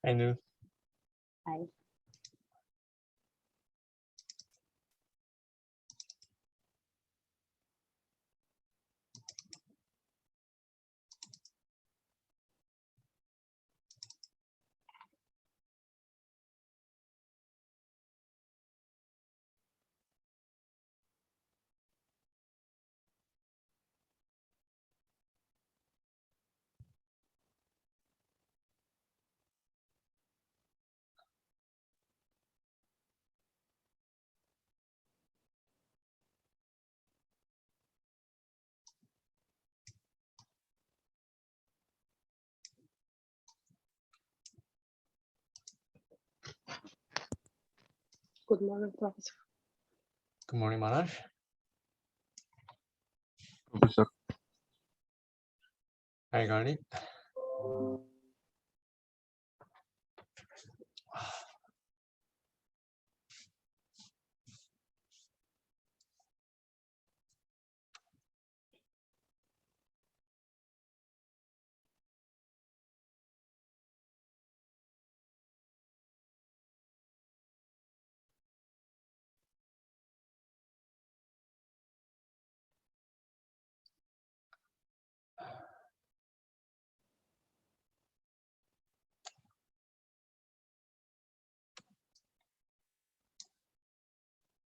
I know. Hi. Good morning, Professor. Good morning, Manoj. Professor. I got it.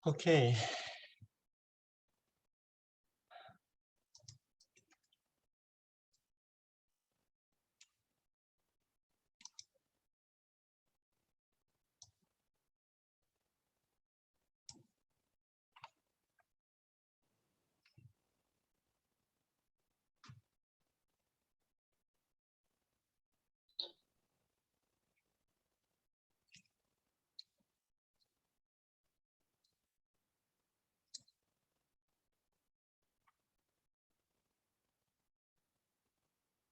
Okay.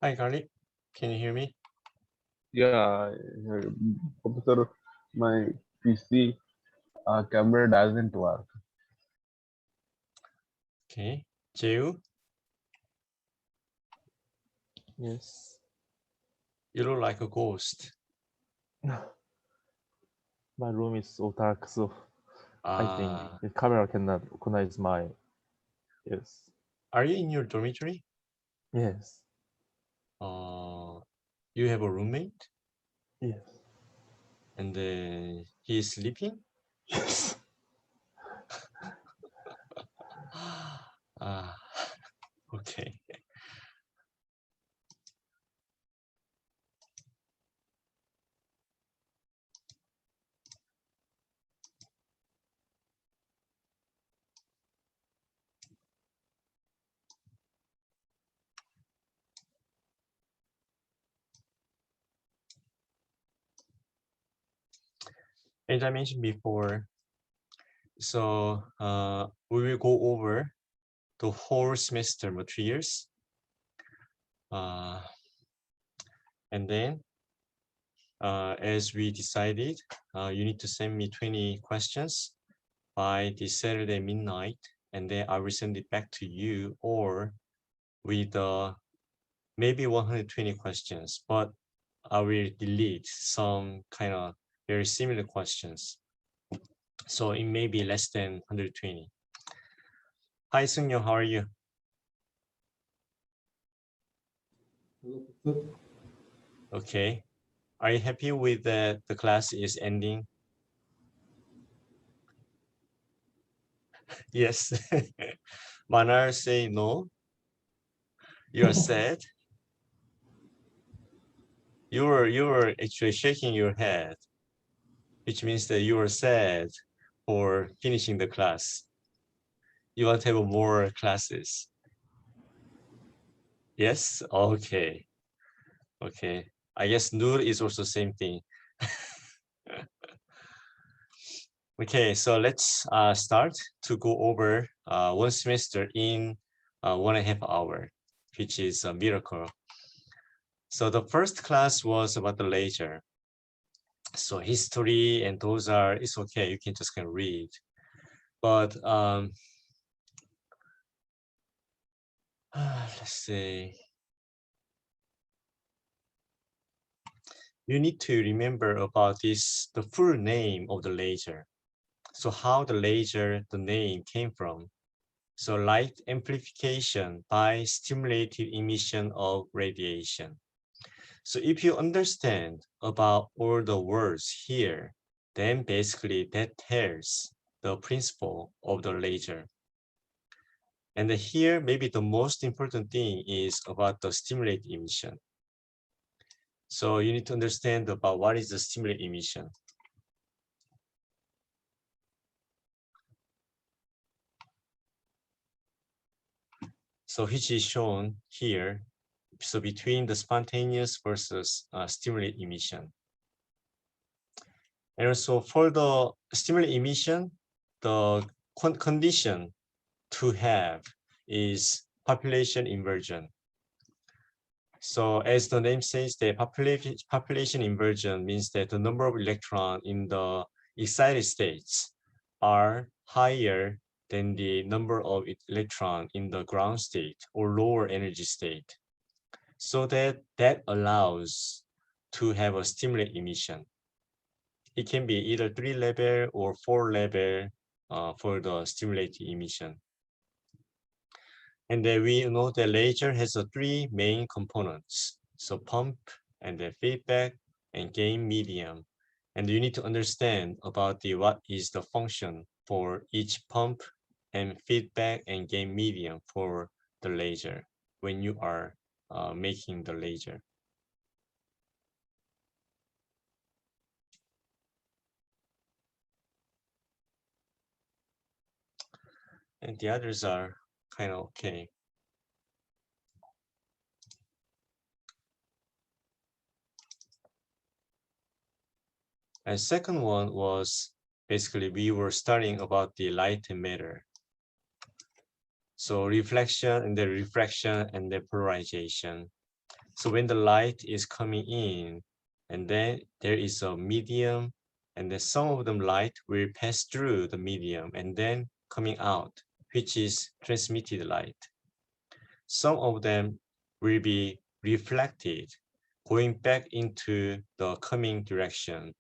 Hi, Carly. Can you hear me? Yeah, Professor, my PC camera doesn't work. Okay. Jew, Yes. you look like a ghost. My room is so dark, so I think Uh, the camera cannot recognize my. Yes. are you in your dormitory? Yes. You have a roommate Yes. and he is sleeping? Yes. Ah, okay. As I mentioned before, so we will go over the whole semester materials. And then, as we decided, you need to send me 20 questions by this Saturday midnight, and then I will send it back to you, or with maybe 120 questions, but I will delete some kind of very similar questions. So it may be less than 120. Hi, Sungyo, how are you? Okay. Are you happy with that the class is ending? Yes. Manar say no. You are sad. You were actually shaking your head, which means that you are sad for finishing the class. You want to have more classes. Yes? Okay. Okay. I guess Nur is also same thing. Okay, so let's start to go over one semester in 1.5 hours, which is a miracle. So the first class was about the leisure. So history and those are, it's okay, you can just kind of read. But let's see. you need to remember about this, the full name of the laser. So how the laser, the name came from. So light amplification by stimulated emission of radiation. So if you understand about all the words here, then basically that tells the principle of the laser. And here, maybe the most important thing is about the stimulated emission. So you need to understand about what is the stimulated emission. So which is shown here. So between the spontaneous versus stimulated emission. And also for the stimulated emission, the condition to have is population inversion. So as the name says, the population inversion means that the number of electrons in the excited states are higher than the number of electrons in the ground state or lower energy state. So that allows to have a stimulated emission. It can be either 3 level or 4 level for the stimulated emission. And then we know the laser has 3 main components. So pump and the feedback and gain medium. And you need to understand about what is the function for each pump and feedback and gain medium for the laser when you are making the laser. And the others are kind of okay. And second one was basically we were studying about the light and matter. So reflection and the refraction and the polarization. So when the light is coming in, and then there is a medium, and then some of them light will pass through the medium and then coming out, which is transmitted light. Some of them will be reflected, going back into the coming direction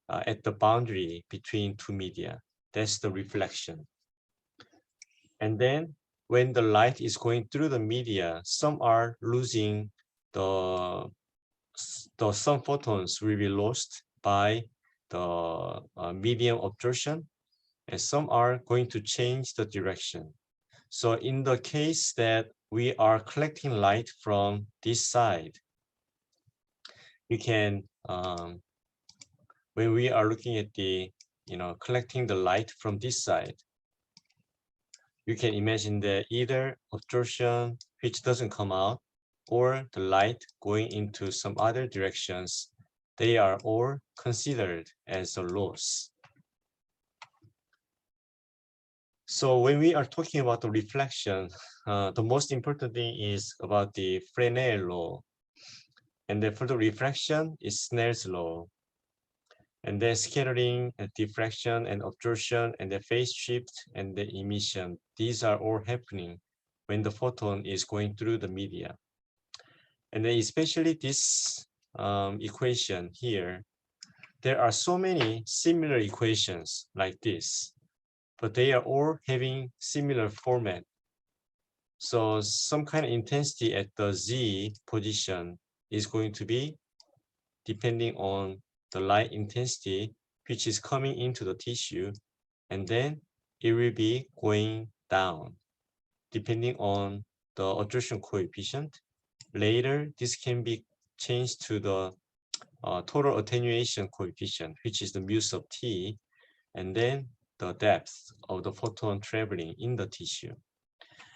at the boundary between two media. That's the reflection. And then when the light is going through the media, some are losing some photons will be lost by the medium obtrusion, and some are going to change the direction. So in the case that we are collecting light from this side, we can, when we are looking at the, collecting the light from this side, you can imagine that either obtrusion, which doesn't come out, or the light going into some other directions, they are all considered as a loss. So when we are talking about the reflection, the most important thing is about the Fresnel law. And then for the refraction is Snell's law. And then scattering and diffraction and obtrusion and the phase shift and the emission. These are all happening when the photon is going through the media. And then especially this equation here, there are so many similar equations like this, but they are all having similar format. So some kind of intensity at the Z position is going to be depending on the light intensity, which is coming into the tissue, and then it will be going down depending on the obtrusion coefficient. Later, this can be changed to the total attenuation coefficient, which is the mu sub t, and then the depth of the photon traveling in the tissue.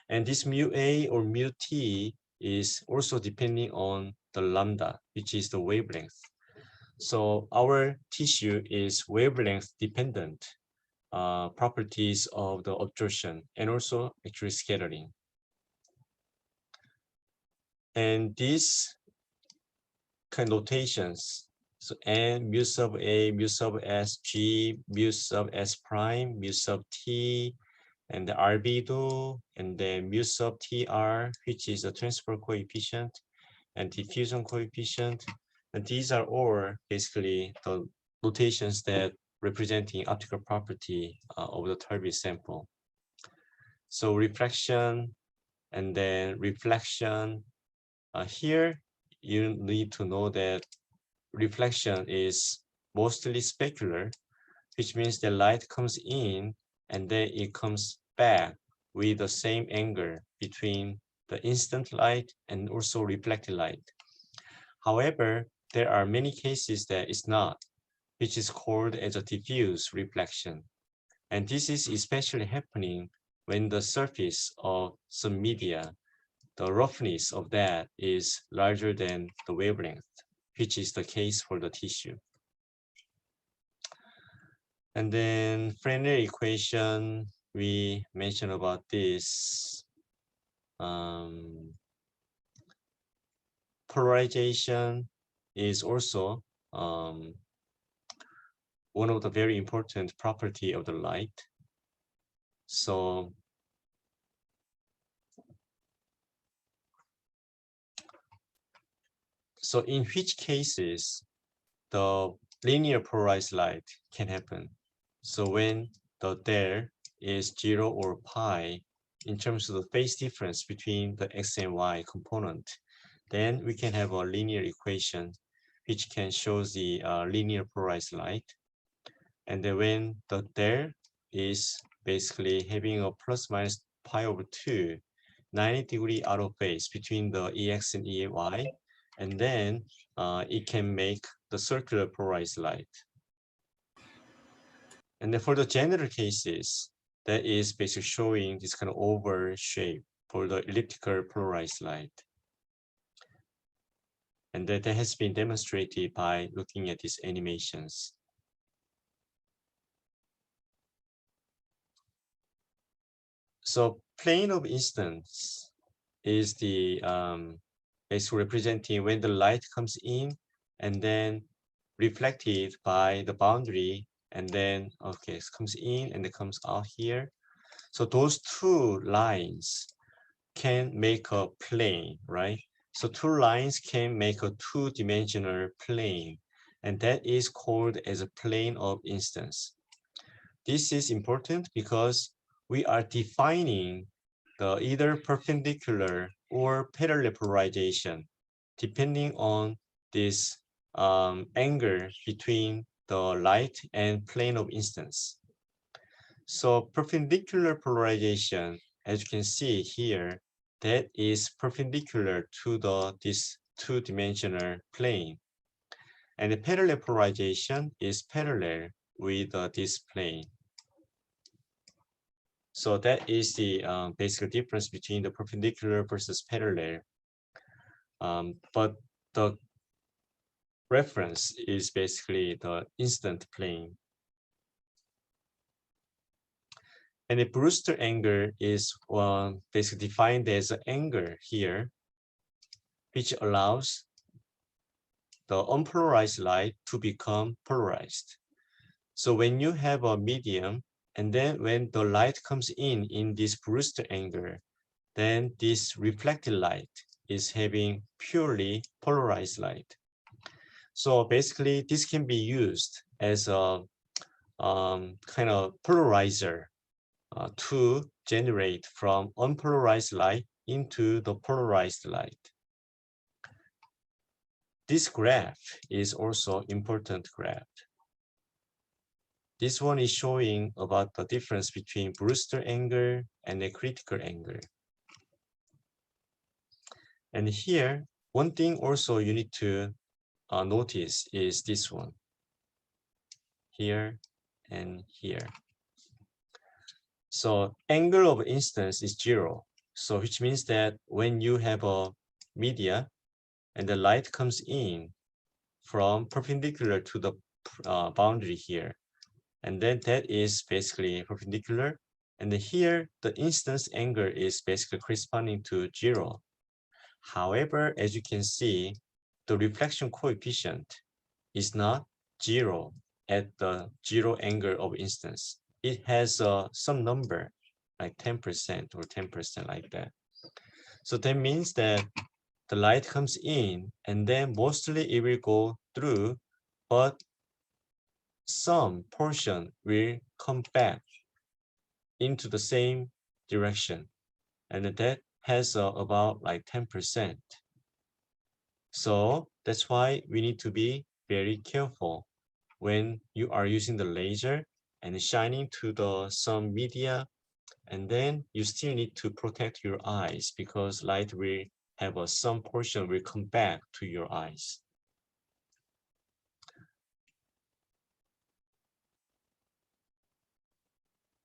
And this mu a or mu t is also depending on the lambda, which is the wavelength. So our tissue is wavelength dependent properties of the obtrusion and also actually scattering. And these kind of notations, so n mu sub a, mu sub s, g, mu sub s prime, mu sub t, and the albedo, and then mu sub tr, which is a transfer coefficient and diffusion coefficient. And these are all basically the notations that representing optical property of the turbid sample. So refraction and then reflection. Here, you need to know that reflection is mostly specular, which means the light comes in and then it comes back with the same angle between the instant light and also reflected light. However, there are many cases that it's not, which is called as a diffuse reflection. And this is especially happening when the surface of some media, the roughness of that is larger than the wavelength, which is the case for the tissue. And then Fresnel equation, we mentioned about this. Polarization is also one of the very important property of the light. So in which cases the linear polarized light can happen? So when there is 0 or pi in terms of the phase difference between the x and y component, then we can have a linear equation which can show the linear polarized light. And then when there is basically having a plus minus pi over 2, 90-degree out of phase between the EX and EY, and then it can make the circular polarized light. And then for the general cases, that is basically showing this kind of oval shape for the elliptical polarized light. And that has been demonstrated by looking at these animations. So plane of instance is the basically representing when the light comes in and then reflected by the boundary, and then it comes in and it comes out here. So those two lines can make a plane, right? So two lines can make a two-dimensional plane, and that is called as a plane of instance. This is important because we are defining the either perpendicular or parallel polarization depending on this angle between the light and plane of instance. So perpendicular polarization, as you can see here, that is perpendicular to this two-dimensional plane. And the parallel polarization is parallel with this plane. So that is the basic difference between the perpendicular versus parallel. But the reference is basically the instant plane. And the Brewster angle is basically defined as an angle here, which allows the unpolarized light to become polarized. So when you have a medium, and then when the light comes in this Brewster angle, then this reflected light is having purely polarized light. So basically, this can be used as a kind of polarizer to generate from unpolarized light into the polarized light. This graph is also important graph. This one is showing about the difference between Brewster angle and the critical angle. And here, one thing also you need to notice is this one. Here and here. So angle of instance is 0. So which means that when you have a media and the light comes in from perpendicular to the boundary here, and then that is basically perpendicular. And then here, the instance angle is basically corresponding to 0. However, as you can see, the reflection coefficient is not 0 at the 0 angle of instance. It has some number like 10% or 10% like that. So that means that the light comes in, and then mostly it will go through, but some portion will come back into the same direction, and that has about like 10%. So that's why we need to be very careful when you are using the laser and shining to the some media, and then you still need to protect your eyes because light will have some portion will come back to your eyes.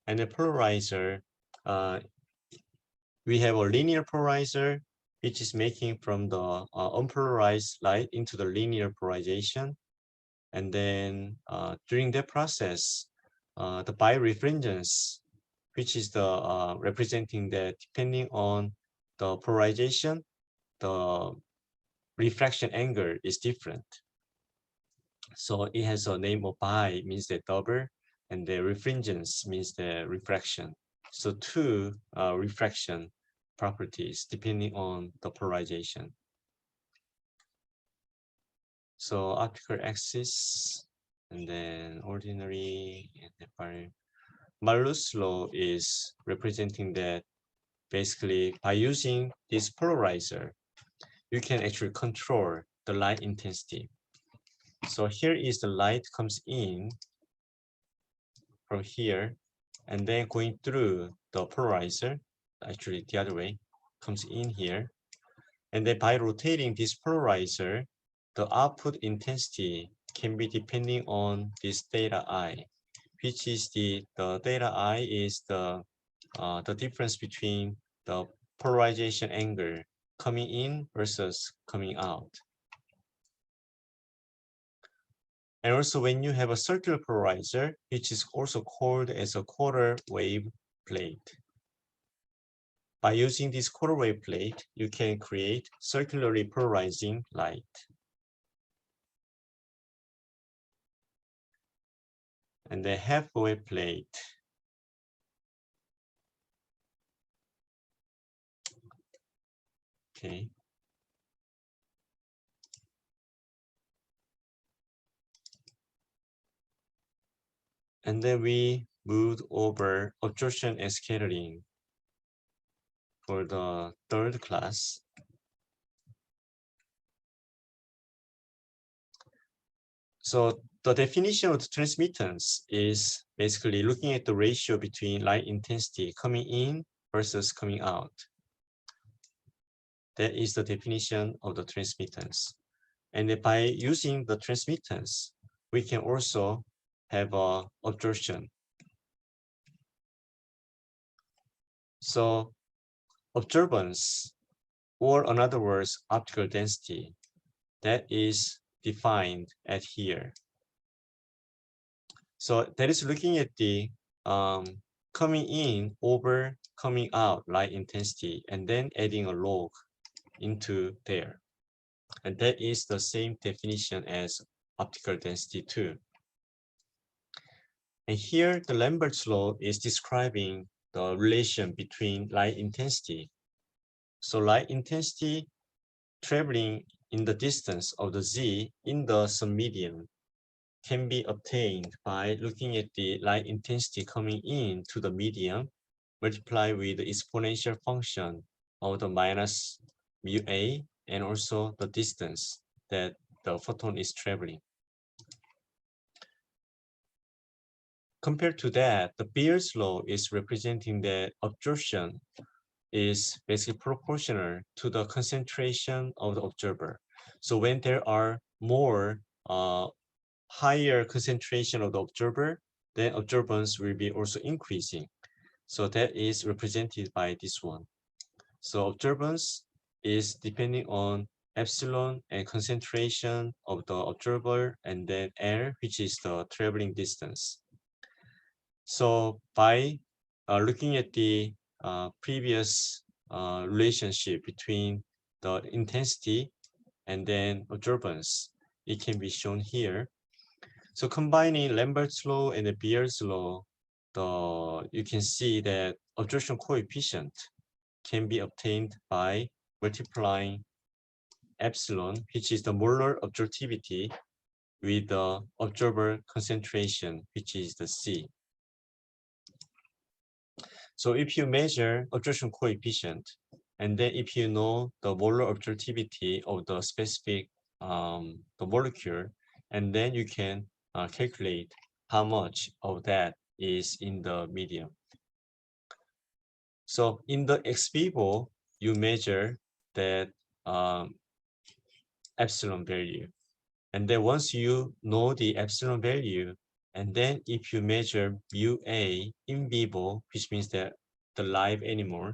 And the polarizer, we have a linear polarizer, which is making from the unpolarized light into the linear polarization. And then during that process, the birefringence, which is the representing that depending on the polarization, the refraction angle is different. So it has a name of bi, means the double, and the refringence means the refraction. So two refraction properties depending on the polarization. So optical axis, and then ordinary, and the Malus law is representing that basically by using this polarizer, you can actually control the light intensity. So here is the light comes in from here, and then going through the polarizer, actually the other way, comes in here. And then by rotating this polarizer, the output intensity can be depending on this theta I, which is the theta I is the difference between the polarization angle coming in versus coming out. And also when you have a circular polarizer, which is also called as a quarter wave plate. By using this quarter wave plate, you can create circularly polarizing light. And the half wave plate. Okay. And then we moved over absorption and scattering for the third class. So the definition of the transmittance is basically looking at the ratio between light intensity coming in versus coming out. That is the definition of the transmittance. And by using the transmittance, we can also have absorption. So observance, or in other words, optical density, that is defined at here. So that is looking at the coming in over coming out light intensity, and then adding a log into there. And that is the same definition as optical density too. And here the Lambert's law is describing the relation between light intensity. So light intensity traveling in the distance of the z in the submedium can be obtained by looking at the light intensity coming in to the medium multiplied with the exponential function of the minus mu a and also the distance that the photon is traveling. Compared to that, the Beer's law is representing that absorption is basically proportional to the concentration of the observer. So when there are more higher concentration of the observer, then observance will be also increasing. So that is represented by this one. So observance is depending on epsilon and concentration of the observer, and then L, which is the traveling distance. So by looking at the previous relationship between the intensity and then observance, it can be shown here. So combining Lambert's law and the Beer's law, you can see that absorption coefficient can be obtained by multiplying epsilon, which is the molar absorptivity, with the observer concentration, which is the C. So if you measure absorption coefficient, and then if you know the molar absorptivity of the specific the molecule, and then you can calculate how much of that is in the medium. So in the ex vivo, you measure that epsilon value. And then once you know the epsilon value, and then if you measure mu A in vivo, which means that the live animal,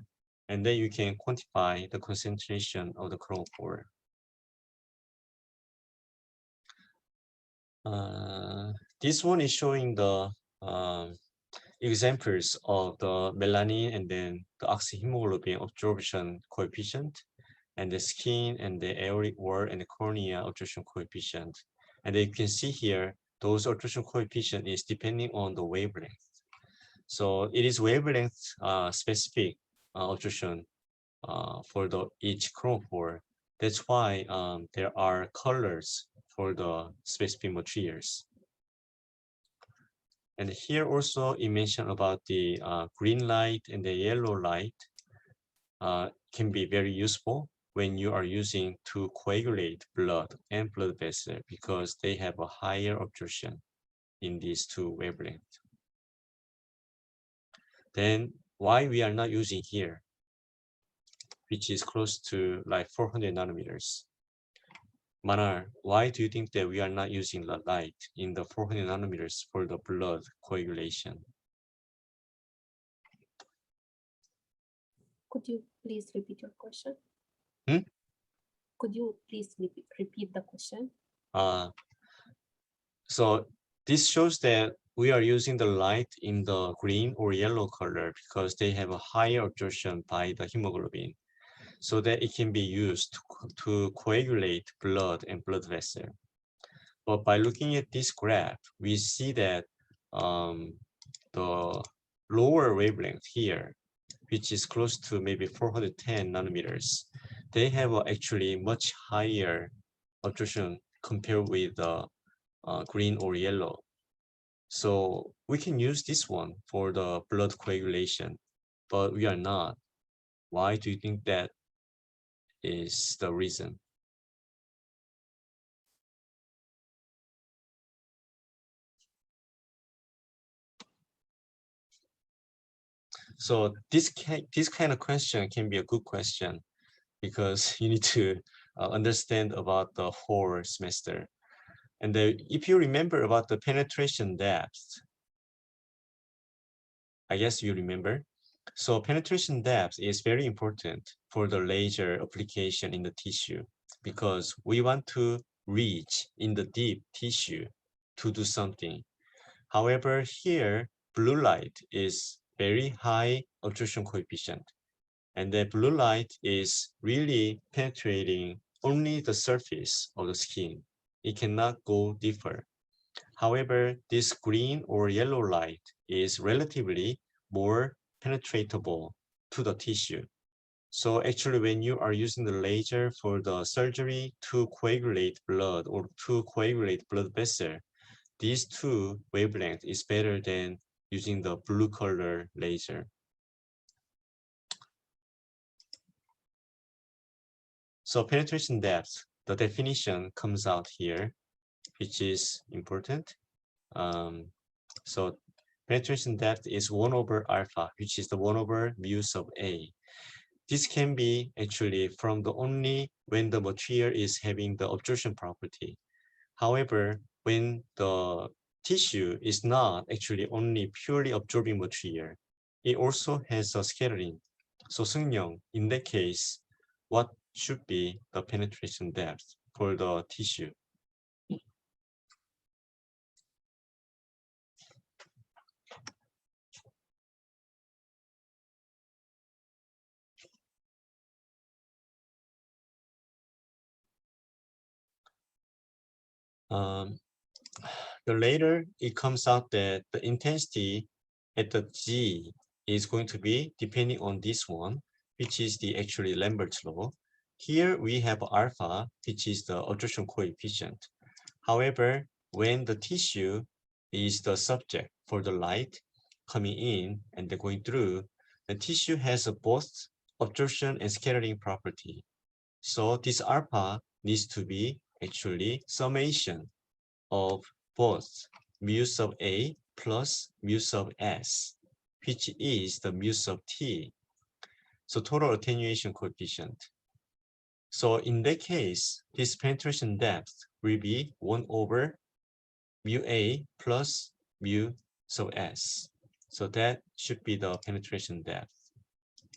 and then you can quantify the concentration of the chromophore. This one is showing the examples of the melanin and then the oxyhemoglobin absorption coefficient, and the skin and the aortic wall and the cornea absorption coefficient. And you can see here, those absorption coefficient is depending on the wavelength. So it is wavelength specific absorption for the each chromophore. That's why there are colors for the specific materials. And here also it mentioned about the green light and the yellow light can be very useful when you are using to coagulate blood and blood vessel, because they have a higher absorption in these two wavelengths. Then why we are not using here, which is close to like 400 nanometers? Manar, why do you think that we are not using the light in the 400 nanometers for the blood coagulation? Could you please repeat your question? Hmm? Could you please repeat the question? So this shows that we are using the light in the green or yellow color because they have a higher absorption by the hemoglobin, so that it can be used to coagulate blood and blood vessel. But by looking at this graph, we see that the lower wavelength here, which is close to maybe 410 nanometers, they have actually much higher absorption compared with the green or yellow. So we can use this one for the blood coagulation, but we are not. Why do you think that is the reason? So this kind of question can be a good question, because you need to understand about the whole semester. And if you remember about the penetration depth, I guess you remember. So penetration depth is very important for the laser application in the tissue, because we want to reach in the deep tissue to do something. However, here, blue light is very high absorption coefficient, and the blue light is really penetrating only the surface of the skin. It cannot go deeper. However, this green or yellow light is relatively more penetratable to the tissue. So actually, when you are using the laser for the surgery to coagulate blood or to coagulate blood vessel, these two wavelengths is better than using the blue color laser. So penetration depth, the definition comes out here, which is important. So penetration depth is 1 over alpha, which is the 1 over mu sub A. This can be actually from the only when the material is having the absorption property. However, when the tissue is not actually only purely absorbing material, it also has a scattering. So Seung-young, in that case, what should be the penetration depth for the tissue? Later it comes out that the intensity at the G is going to be depending on this one, which is the actually Lambert's law. here we have alpha, which is the absorption coefficient. However, when the tissue is the subject for the light coming in and then going through, the tissue has both absorption and scattering property. So this alpha needs to be actually summation of both mu sub A plus mu sub S, which is the mu sub T. So total attenuation coefficient. So in that case, this penetration depth will be 1 over mu A plus mu sub S. So that should be the penetration depth.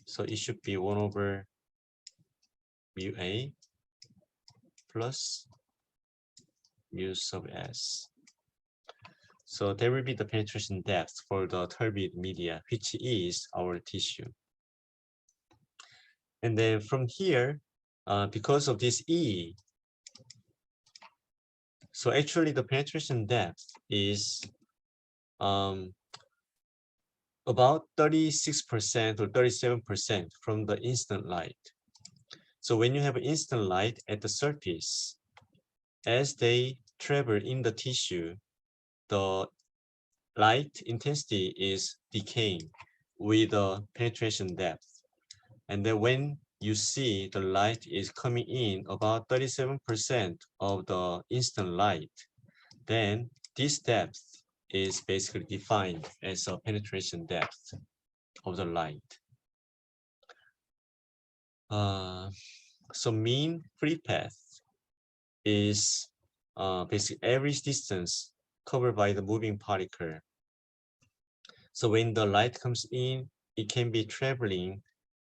So it should be 1 over mu A plus mu sub S. So there will be the penetration depth for the turbid media, which is our tissue. And then from here, because of this E, so actually the penetration depth is about 36% or 37% from the instant light. So when you have instant light at the surface, as they travel in the tissue, the light intensity is decaying with the penetration depth. And then when you see the light is coming in about 37% of the instant light, then this depth is basically defined as a penetration depth of the light. So mean free path is basically average distance covered by the moving particle. So when the light comes in, it can be traveling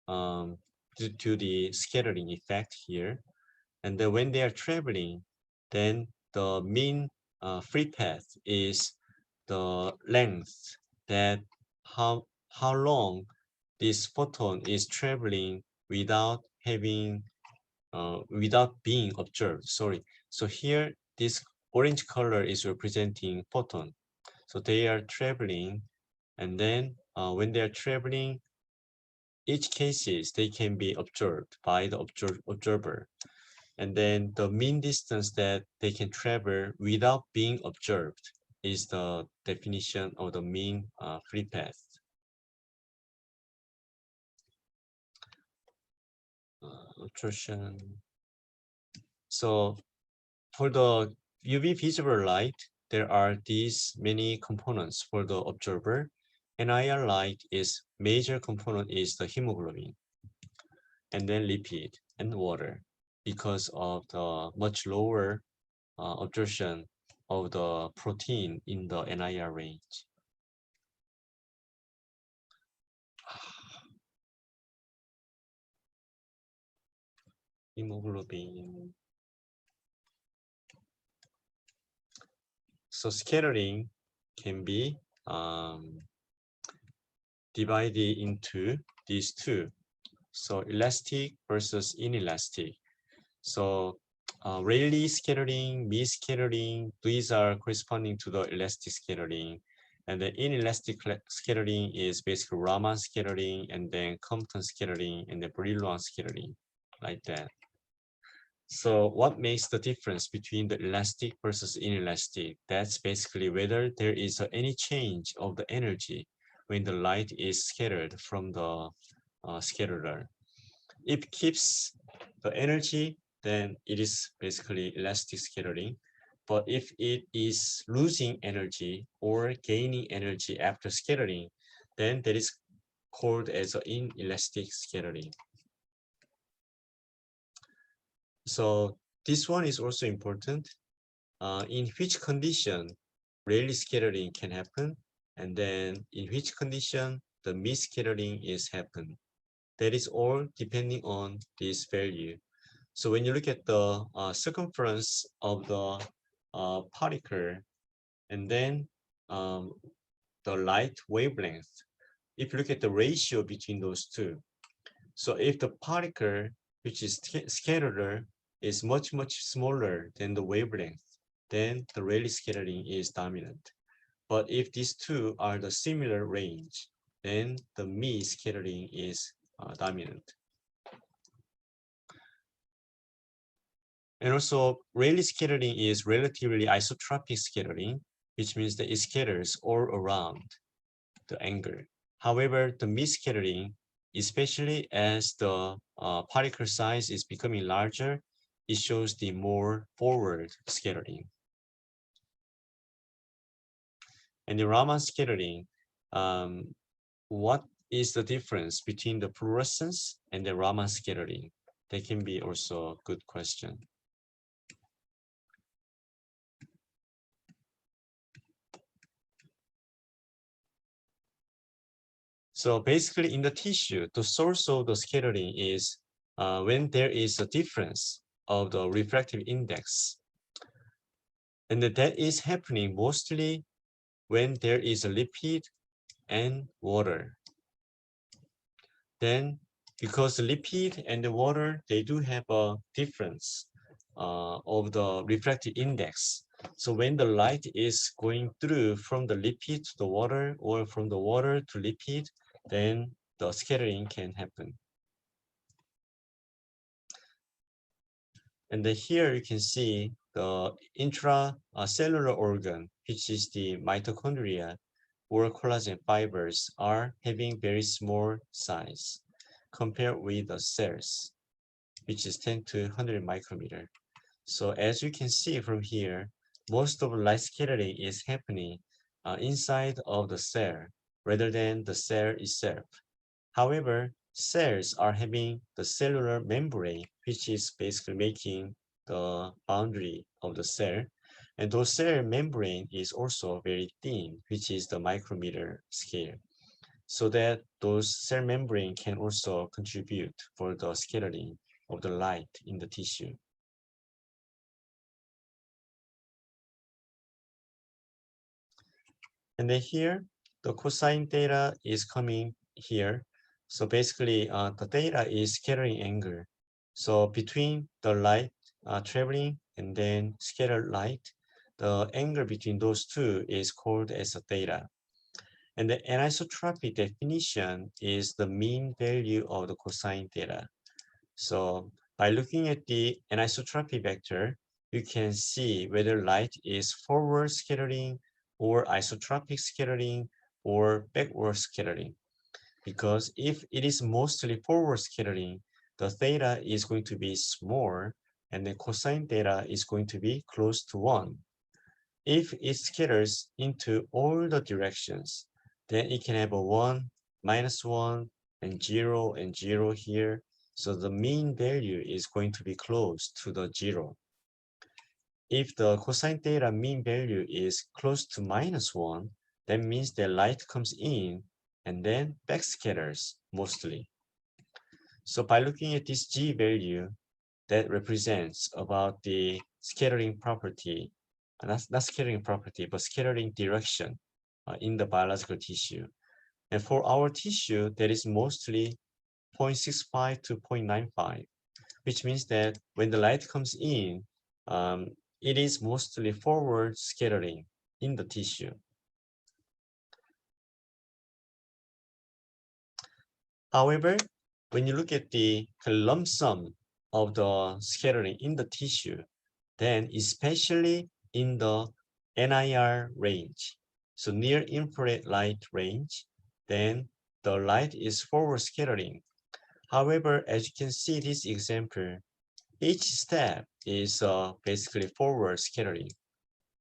due to the scattering effect here. And then when they are traveling, then the mean free path is the length that how long this photon is traveling without having without being observed. Sorry. So here this orange color is representing photon. So they are traveling, and then when they are traveling, each cases they can be observed by the observer. And then the mean distance that they can travel without being observed is the definition of the mean free path. Obtrusion. So for the UV visible light, there are these many components for the observer. And IR light is major component is the hemoglobin, and then lipid and water, because of the much lower absorption of the protein in the NIR range. Hemoglobin. So scattering can be divided into these two. So elastic versus inelastic. So Rayleigh scattering, Mie scattering, these are corresponding to the elastic scattering. And the inelastic scattering is basically Raman scattering, and then Compton scattering, and the Brillouin scattering, like that. So what makes the difference between the elastic versus inelastic? That's basically whether there is any change of the energy when the light is scattered from the scatterer. If it keeps the energy, then it is basically elastic scattering. But if it is losing energy or gaining energy after scattering, then that is called as an inelastic scattering. So this one is also important. In which condition Rayleigh scattering can happen, and then in which condition the Mie scattering is happen. That is all depending on this value. So when you look at the circumference of the particle, and then the light wavelength, if you look at the ratio between those two, so if the particle which is scattered is much smaller than the wavelength, then the Rayleigh scattering is dominant. But if these two are the similar range, then the Mie scattering is dominant. And also, Rayleigh scattering is relatively isotropic scattering, which means that it scatters all around the angle. However, the mid-scattering, especially as the particle size is becoming larger, it shows the more forward scattering. And the Raman scattering, what is the difference between the fluorescence and the Raman scattering? That can be also a good question. So basically in the tissue, the source of the scattering is when there is a difference of the refractive index. And that is happening mostly when there is a lipid and water. Then because the lipid and the water, they do have a difference of the refractive index. So when the light is going through from the lipid to the water or from the water to lipid, then the scattering can happen. And then here you can see the intracellular organ, which is the mitochondria or collagen fibers, are having very small size compared with the cells, which is 10 to 100 micrometer. So as you can see from here, most of the light scattering is happening inside of the cell rather than the cell itself. However, cells are having the cellular membrane, which is basically making the boundary of the cell. And those cell membrane is also very thin, which is the micrometer scale. So that those cell membrane can also contribute for the scattering of the light in the tissue. And then here, the cosine theta is coming here. So basically, the theta is scattering angle. So between the light traveling and then scattered light, the angle between those two is called as a theta. And the anisotropy definition is the mean value of the cosine theta. So by looking at the anisotropy vector, you can see whether light is forward scattering or isotropic scattering or backward scattering. Because if it is mostly forward scattering, the theta is going to be small and the cosine theta is going to be close to 1. If it scatters into all the directions, then it can have a 1, -1, and 0 here. So the mean value is going to be close to the 0. If the cosine theta mean value is close to -1, that means that light comes in and then backscatters mostly. So by looking at this G value, that represents about the scattering property, not scattering property, but scattering direction in the biological tissue. And for our tissue, that is mostly 0.65 to 0.95, which means that when the light comes in, it is mostly forward scattering in the tissue. However, when you look at the lump sum of the scattering in the tissue, then especially in the NIR range, so near infrared light range, then the light is forward scattering. However, as you can see this example, each step is basically forward scattering.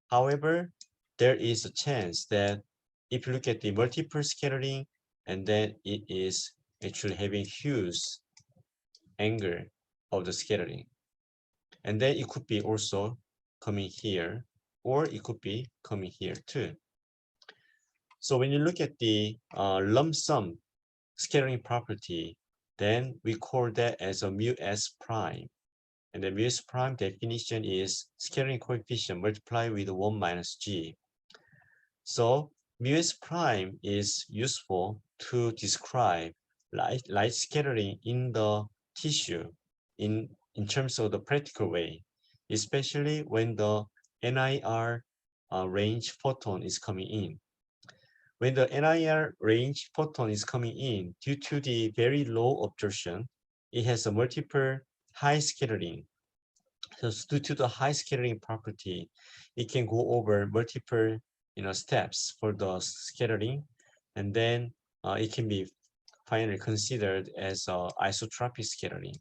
However, there is a chance that if you look at the multiple scattering, and then it is actually having huge angle of the scattering. And then it could be also coming here, or it could be coming here too. So when you look at the lump sum scattering property, then we call that as a mu s prime. And the mu s prime definition is scattering coefficient multiplied with 1 minus g. So mu s prime is useful to describe light scattering in the tissue in terms of the practical way, especially when the NIR range photon is coming in. When the NIR range photon is coming in, due to the very low absorption, it has a multiple high scattering. So due to the high scattering property, it can go over multiple steps for the scattering, and then it can be finally considered as a isotropic scattering,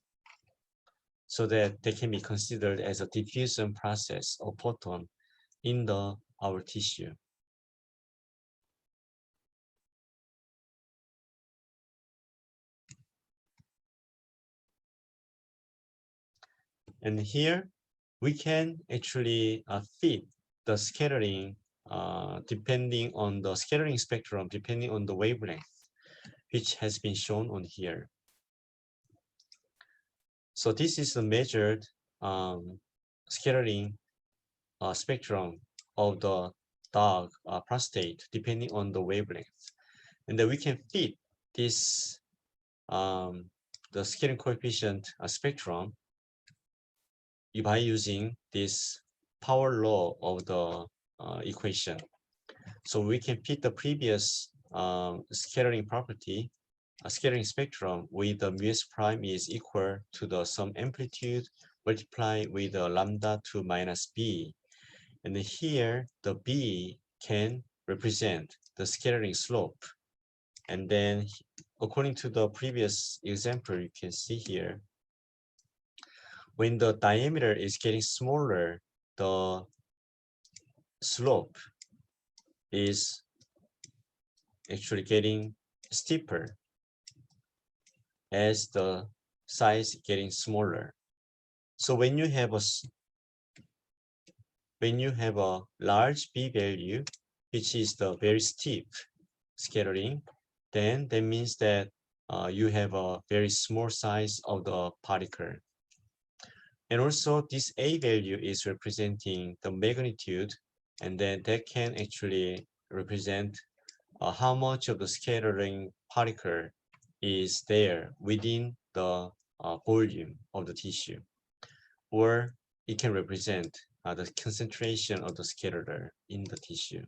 so that they can be considered as a diffusion process of photon in our tissue. And here we can actually fit the scattering depending on the scattering spectrum, depending on the wavelength, which has been shown on here. So this is the measured scattering spectrum of the dog prostate, depending on the wavelength. And then we can fit this, the scattering coefficient spectrum by using this power law of the equation. So we can fit the previous scattering property, scattering spectrum with the mu s prime is equal to the sum amplitude multiplied with the lambda 2 minus b. And here the b can represent the scattering slope. And then according to the previous example, you can see here, when the diameter is getting smaller, the slope is actually getting steeper as the size getting smaller. So when you have a large b value, which is the very steep scattering, then that means that you have a very small size of the particle. And also this A value is representing the magnitude, and then that can actually represent how much of the scattering particle is there within the volume of the tissue. Or it can represent the concentration of the scatter in the tissue.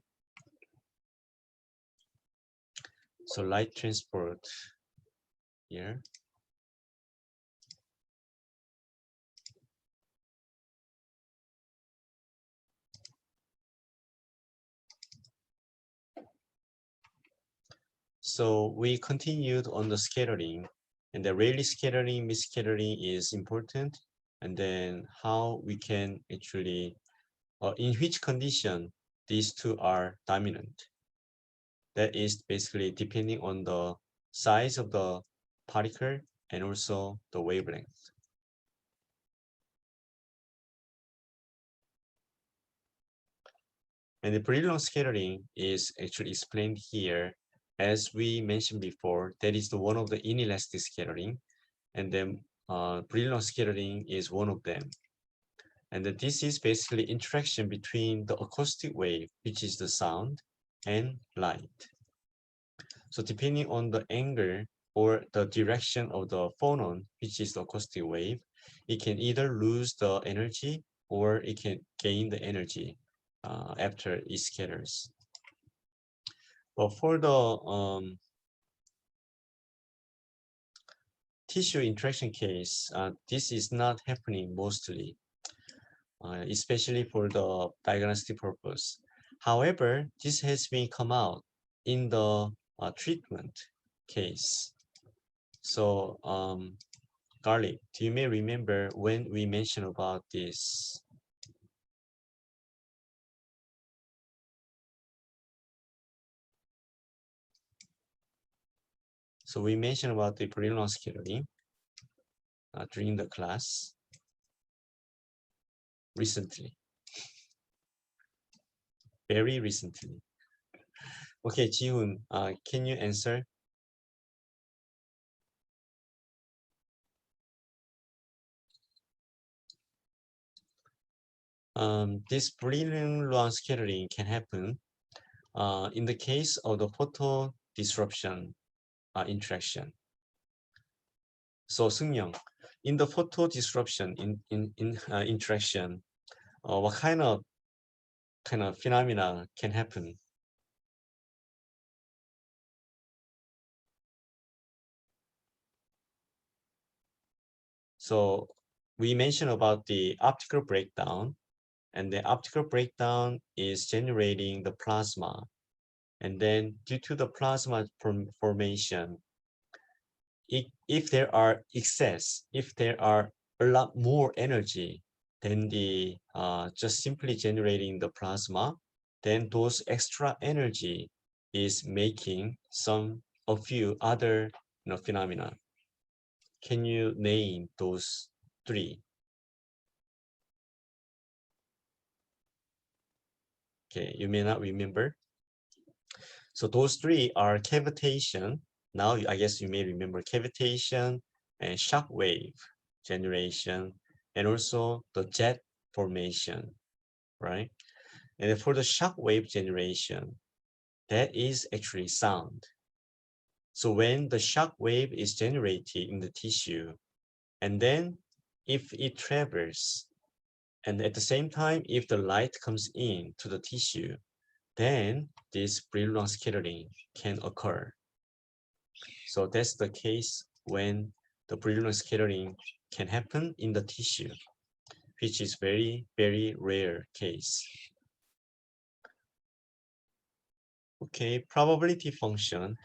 So light transport here. So we continued on the scattering, and the Rayleigh scattering, misscattering is important, and then how we can actually, in which condition these two are dominant. That is basically depending on the size of the particle and also the wavelength. And the Brillouin scattering is actually explained here. As we mentioned before, that is the one of the inelastic scattering, and then Brillouin scattering is one of them. And then this is basically interaction between the acoustic wave, which is the sound, and light. So depending on the angle or the direction of the phonon, which is the acoustic wave, it can either lose the energy or it can gain the energy after it scatters. But for the tissue interaction case, this is not happening mostly, especially for the diagnostic purpose. However, this has been come out in the treatment case. So, Garlic, do you may remember when we mentioned about this? So we mentioned about the Brillouin scattering during the class recently, very recently. Okay, Jihoon, can you answer? This Brillouin scattering can happen in the case of the photo disruption interaction. So Seungyeong, in the photo disruption interaction, what kind of phenomena can happen? So we mentioned about the optical breakdown, and the optical breakdown is generating the plasma. And then due to the plasma formation, if there are excess, if there are a lot more energy than the just simply generating the plasma, then those extra energy is making a few other phenomena. Can you name those three? Okay, you may not remember. So those three are cavitation. Now I guess you may remember cavitation and shock wave generation, and also the jet formation, right? And for the shock wave generation, that is actually sound. So when the shock wave is generated in the tissue, and then if it travels, and at the same time, if the light comes in to the tissue, then this brilliant scattering can occur. So that's the case when the brilliant scattering can happen in the tissue, which is very, very rare case. Okay, probability function.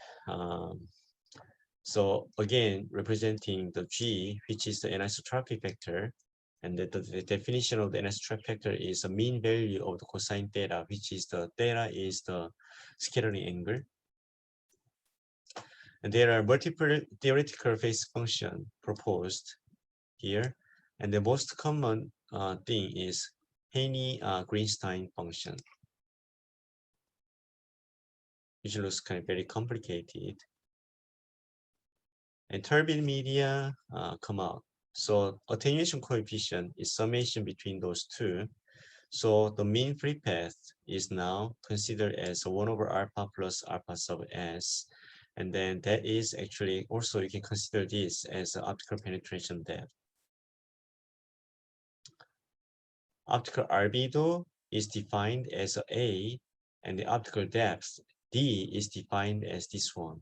So again, representing the G, which is the anisotropy factor, and the definition of the anisotropy factor is a mean value of the cosine theta, which is the theta is the scattering angle. And there are multiple theoretical phase function proposed here, and the most common thing is Haney-Greenstein function, which looks kind of very complicated. And turbine media come out. So attenuation coefficient is summation between those two. So the mean free path is now considered as 1 over alpha plus alpha sub s. And then that is actually also, you can consider this as optical penetration depth. Optical albedo is defined as A, and the optical depth D is defined as this one.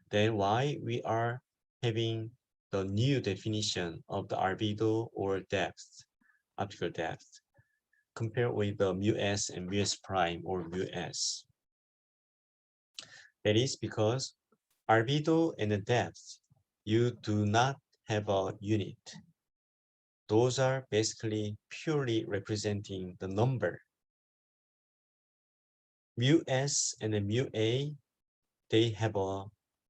Then why we are having the new definition of the albedo or depth, optical depth, compared with the mu s and mu s prime or mu s. That is because albedo and the depth, you do not have a unit. Those are basically purely representing the number. Mu s and the mu a, they have a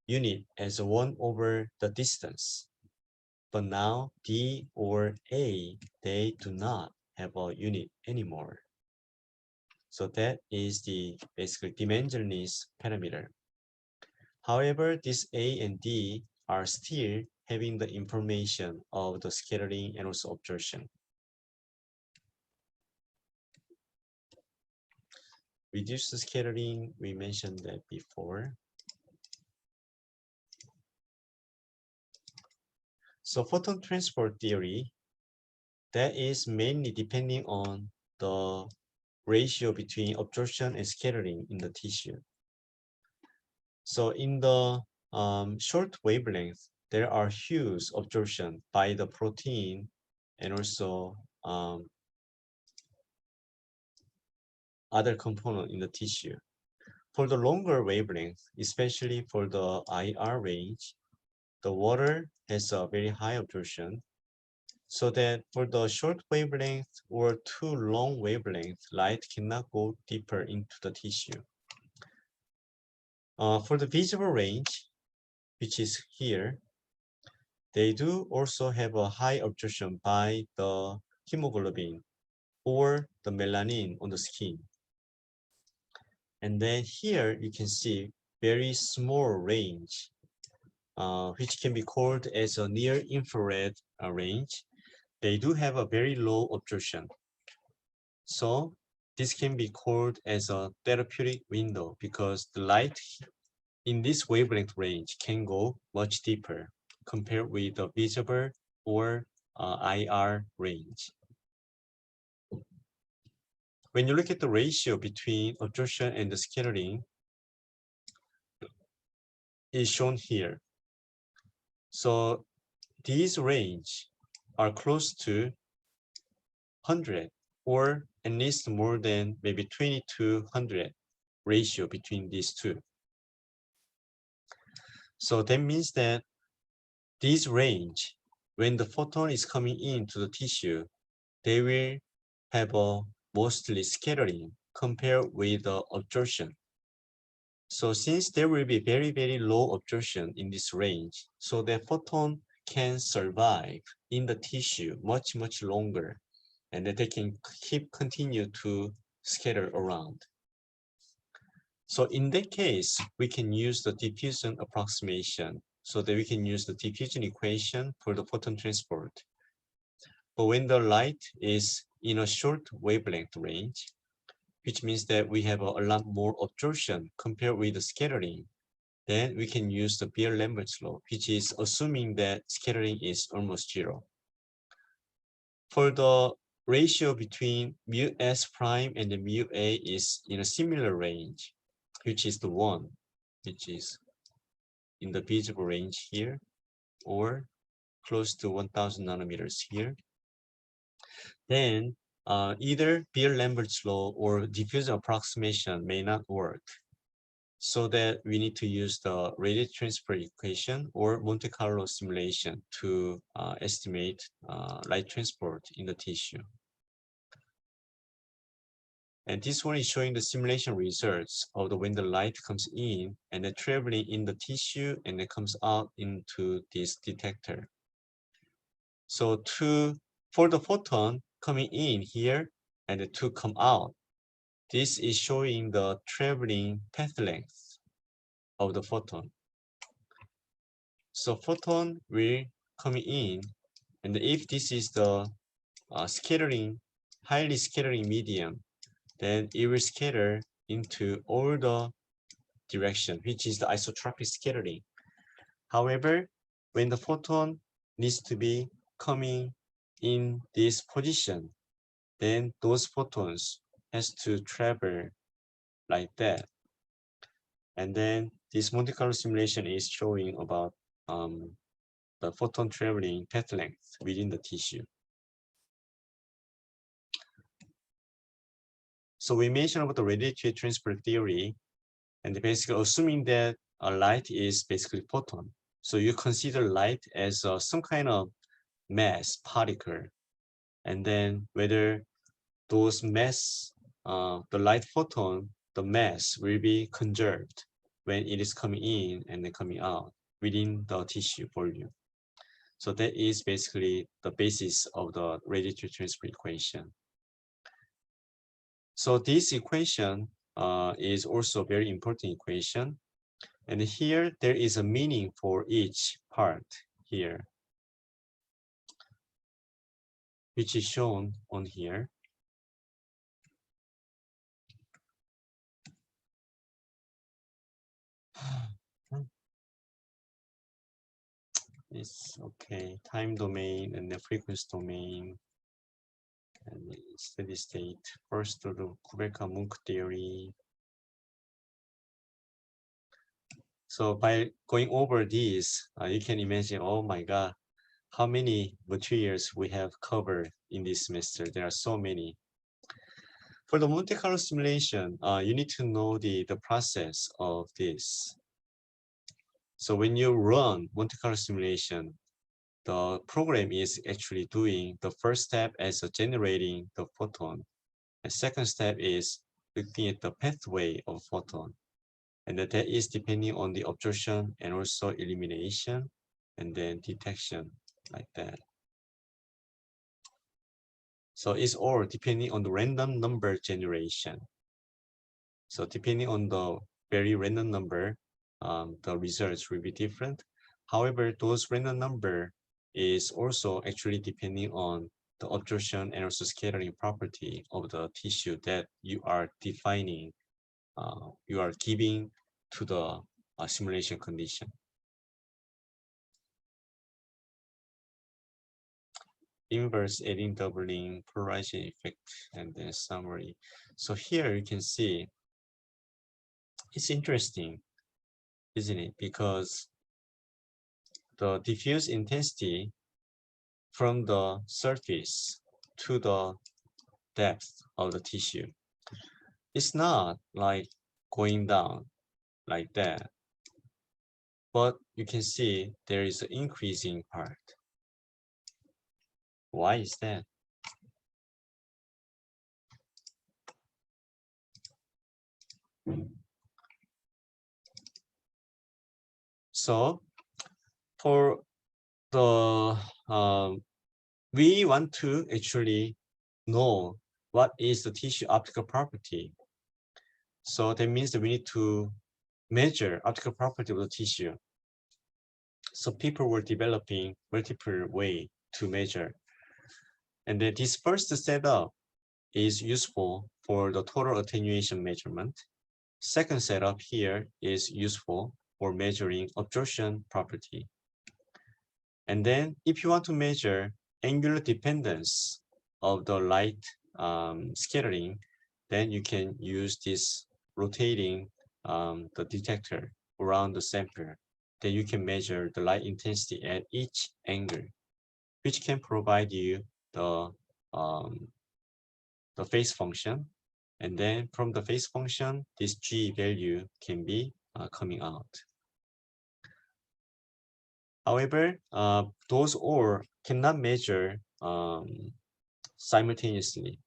unit as 1 over the distance. But now D or A, they do not have a unit anymore. So that is the basically dimensionless parameter. However, this A and D are still having the information of the scattering and also absorption. Reduced scattering, we mentioned that before. So photon transport theory, that is mainly depending on the ratio between absorption and scattering in the tissue. So in the short wavelength, there are huge absorption by the protein and also other component in the tissue. For the longer wavelength, especially for the IR range, the water has a very high absorption. So that for the short wavelength or too long wavelength, light cannot go deeper into the tissue. For the visible range, which is here, they do also have a high absorption by the hemoglobin or the melanin on the skin. And then here you can see very small range, which can be called as a near infrared range. They do have a very low absorption. So this can be called as a therapeutic window because the light in this wavelength range can go much deeper compared with the visible or IR range. When you look at the ratio between absorption and the scattering, is shown here. So this range are close to 100 or at least more than maybe 20 to 100 ratio between these two. So that means that this range, when the photon is coming into the tissue, they will have a mostly scattering compared with the absorption. So since there will be very, very low absorption in this range, so the photon can survive in the tissue much, much longer, and that they can continue to scatter around. So in that case, we can use the diffusion approximation so that we can use the diffusion equation for the photon transport. But when the light is in a short wavelength range, which means that we have a lot more absorption compared with the scattering, then we can use the Beer-Lambert's law, which is assuming that scattering is almost zero. For the ratio between mu s prime and the mu a is in a similar range, which is the one, which is in the visible range here, or close to 1000 nanometers here, then either Beer-Lambert's law or diffusion approximation may not work. So that we need to use the radiative transfer equation or Monte Carlo simulation to estimate light transport in the tissue. And this one is showing the simulation results of when the light comes in and then traveling in the tissue and it comes out into this detector. So for the photon coming in here and to come out, this is showing the traveling path length of the photon. So photon will come in, and if this is the highly scattering medium, then it will scatter into all the direction, which is the isotropic scattering. However, when the photon needs to be coming in this position, then those photons has to travel like that. And then this Monte Carlo simulation is showing about the photon traveling path length within the tissue. So we mentioned about the radiative transfer theory, and basically assuming that a light is basically photon. So you consider light as some kind of mass particle, and then whether those mass, the light photon, the mass will be conserved when it is coming in and then coming out within the tissue volume. So that is basically the basis of the radiative transfer equation. So this equation is also a very important equation. And here there is a meaning for each part here, which is shown on here. It's okay, time domain and the frequency domain and steady state. First, the Kubeca-Munk theory. So by going over these, you can imagine, oh my God, how many materials we have covered in this semester. There are so many. For the Monte Carlo simulation, you need to know the process of this. So when you run Monte Carlo simulation, the program is actually doing the first step as generating the photon. The second step is looking at the pathway of photon. And that is depending on the absorption and also elimination and then detection like that. So it's all depending on the random number generation. So depending on the very random number, the results will be different. However, those random number is also actually depending on the absorption and also scattering property of the tissue that you are defining, you are giving to the simulation condition. Inverse adding doubling polarization effect and then summary. So here you can see it's interesting, isn't it? Because the diffuse intensity from the surface to the depth of the tissue. It's not like going down like that, but you can see there is an increasing part. Why is that? So for the we want to actually know what is the tissue optical property. So that means that we need to measure optical property of the tissue. So people were developing multiple way to measure. And then this first setup is useful for the total attenuation measurement. Second setup here is useful for measuring absorption property. And then if you want to measure angular dependence of the light scattering, then you can use this rotating the detector around the sample. Then you can measure the light intensity at each angle, which can provide you the phase function. And then from the phase function, this G value can be coming out. However, those all cannot measure simultaneously.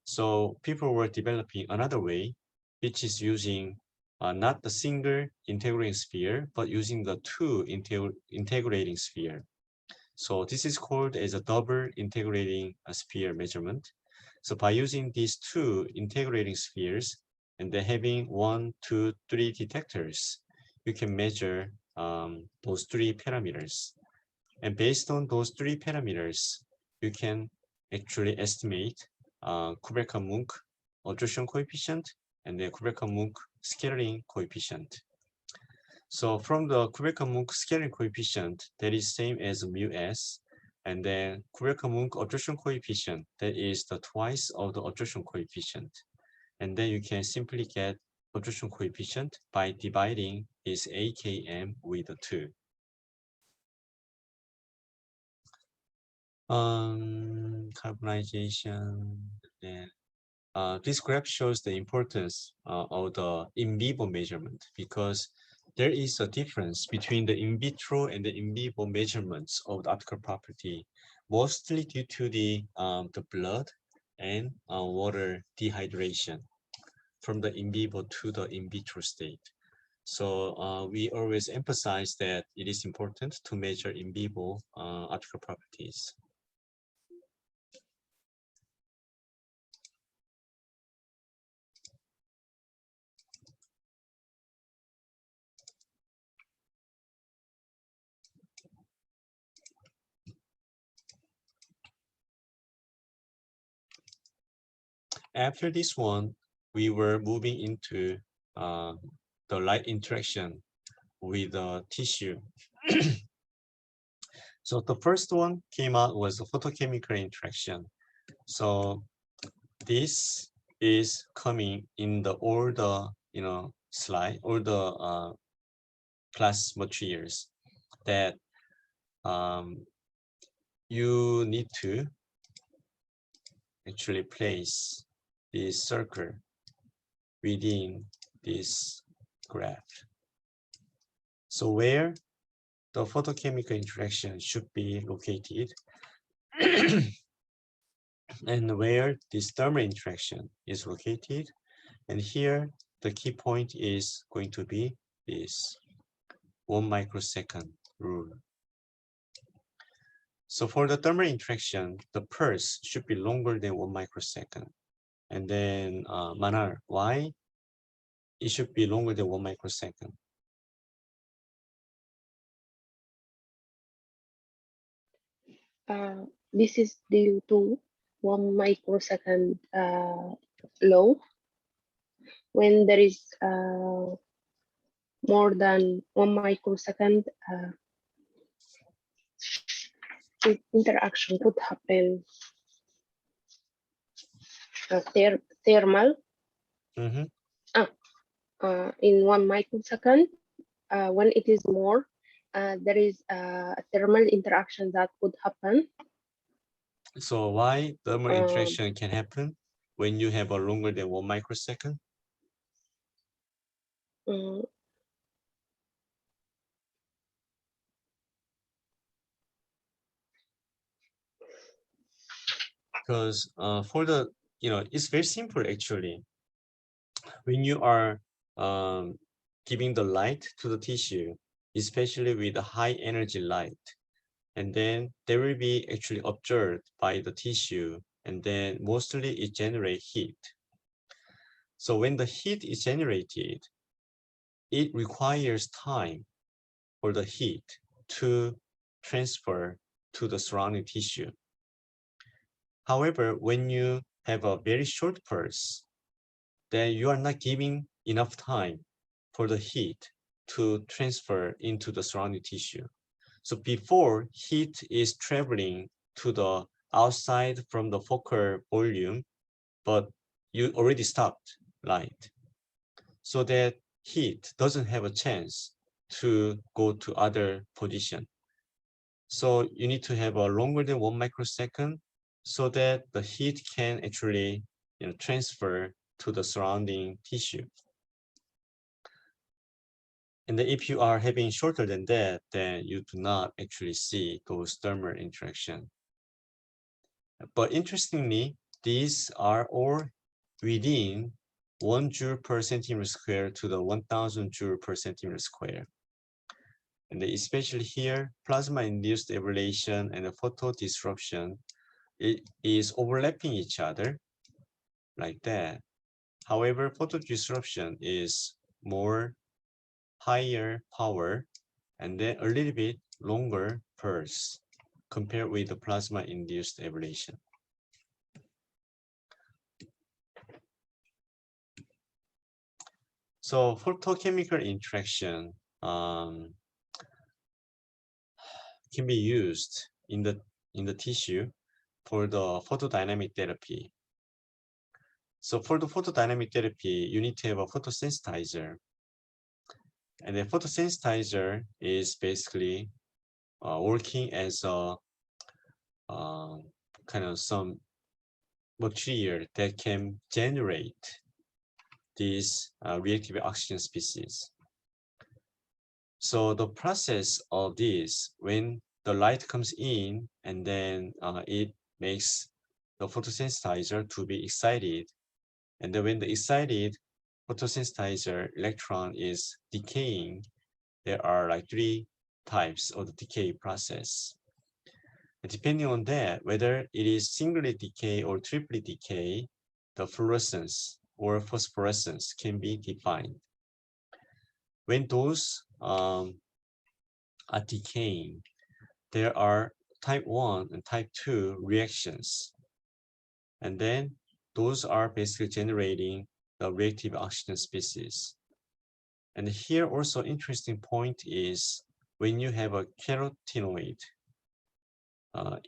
So people were developing another way, which is using not the single integrating sphere, but using the two integrating sphere. So this is called as a double integrating sphere measurement. So by using these two integrating spheres and then having 1, 2, 3 detectors, you can measure those three parameters. And based on those three parameters, you can actually estimate Kubrick-Munck absorption coefficient and the Kubrick-Munck scattering coefficient. So from the Kubrick-Munck scattering coefficient, that is same as mu s, and then Kubrick-Munck absorption coefficient, that is the twice of the absorption coefficient. And then you can simply get absorption coefficient by dividing this AKM with the 2. Carbonization. Then, this graph shows the importance of the in vivo measurement, because there is a difference between the in vitro and the in vivo measurements of the optical property, mostly due to the blood and water dehydration from the in vivo to the in vitro state. So we always emphasize that it is important to measure in vivo optical properties. After this one, we were moving into the light interaction with the tissue. So the first one came out was the photochemical interaction. So this is coming in the all the slide, all the class materials that you need to actually place this circle within this graph. So where the photochemical interaction should be located and where this thermal interaction is located. And here the key point is going to be this 1 microsecond rule. So for the thermal interaction, the pulse should be longer than 1 microsecond. And then Manar, why it should be longer than 1 microsecond? This is due to 1 microsecond low. When there is more than 1 microsecond, interaction could happen thermal. In 1 microsecond. When it is more, there is a thermal interaction that would happen. So why thermal Um, interaction can happen when you have a longer than 1 microsecond? mm, Because for the, it's very simple actually. When you are giving the light to the tissue, especially with a high energy light, and then they will be actually observed by the tissue, and then mostly it generates heat. So when the heat is generated, it requires time for the heat to transfer to the surrounding tissue. However, when you have a very short pulse, then you are not giving enough time for the heat to transfer into the surrounding tissue. So before heat is traveling to the outside from the focal volume, but you already stopped light. So that heat doesn't have a chance to go to other position. So you need to have a longer than 1 microsecond so that the heat can actually transfer to the surrounding tissue. And then if you are having shorter than that, then you do not actually see those thermal interaction. But interestingly, these are all within 1 joule per centimeter square to the 1000 joule per centimeter square. And especially here, plasma-induced ablation and the photo disruption, it is overlapping each other like that. However, photo disruption is more higher power and then a little bit longer pulse compared with the plasma-induced ablation. So photochemical interaction can be used in the tissue for the photodynamic therapy. So for the photodynamic therapy, you need to have a photosensitizer. And the photosensitizer is basically working as a kind of some material that can generate these reactive oxygen species. So the process of this, when the light comes in and then it makes the photosensitizer to be excited. And then when the excited photosensitizer electron is decaying, there are like 3 types of the decay process. And depending on that, whether it is singly decay or triply decay, the fluorescence or phosphorescence can be defined. When those are decaying, there are type 1 and type 2 reactions. And then those are basically generating the reactive oxygen species. And here also interesting point is when you have a carotenoid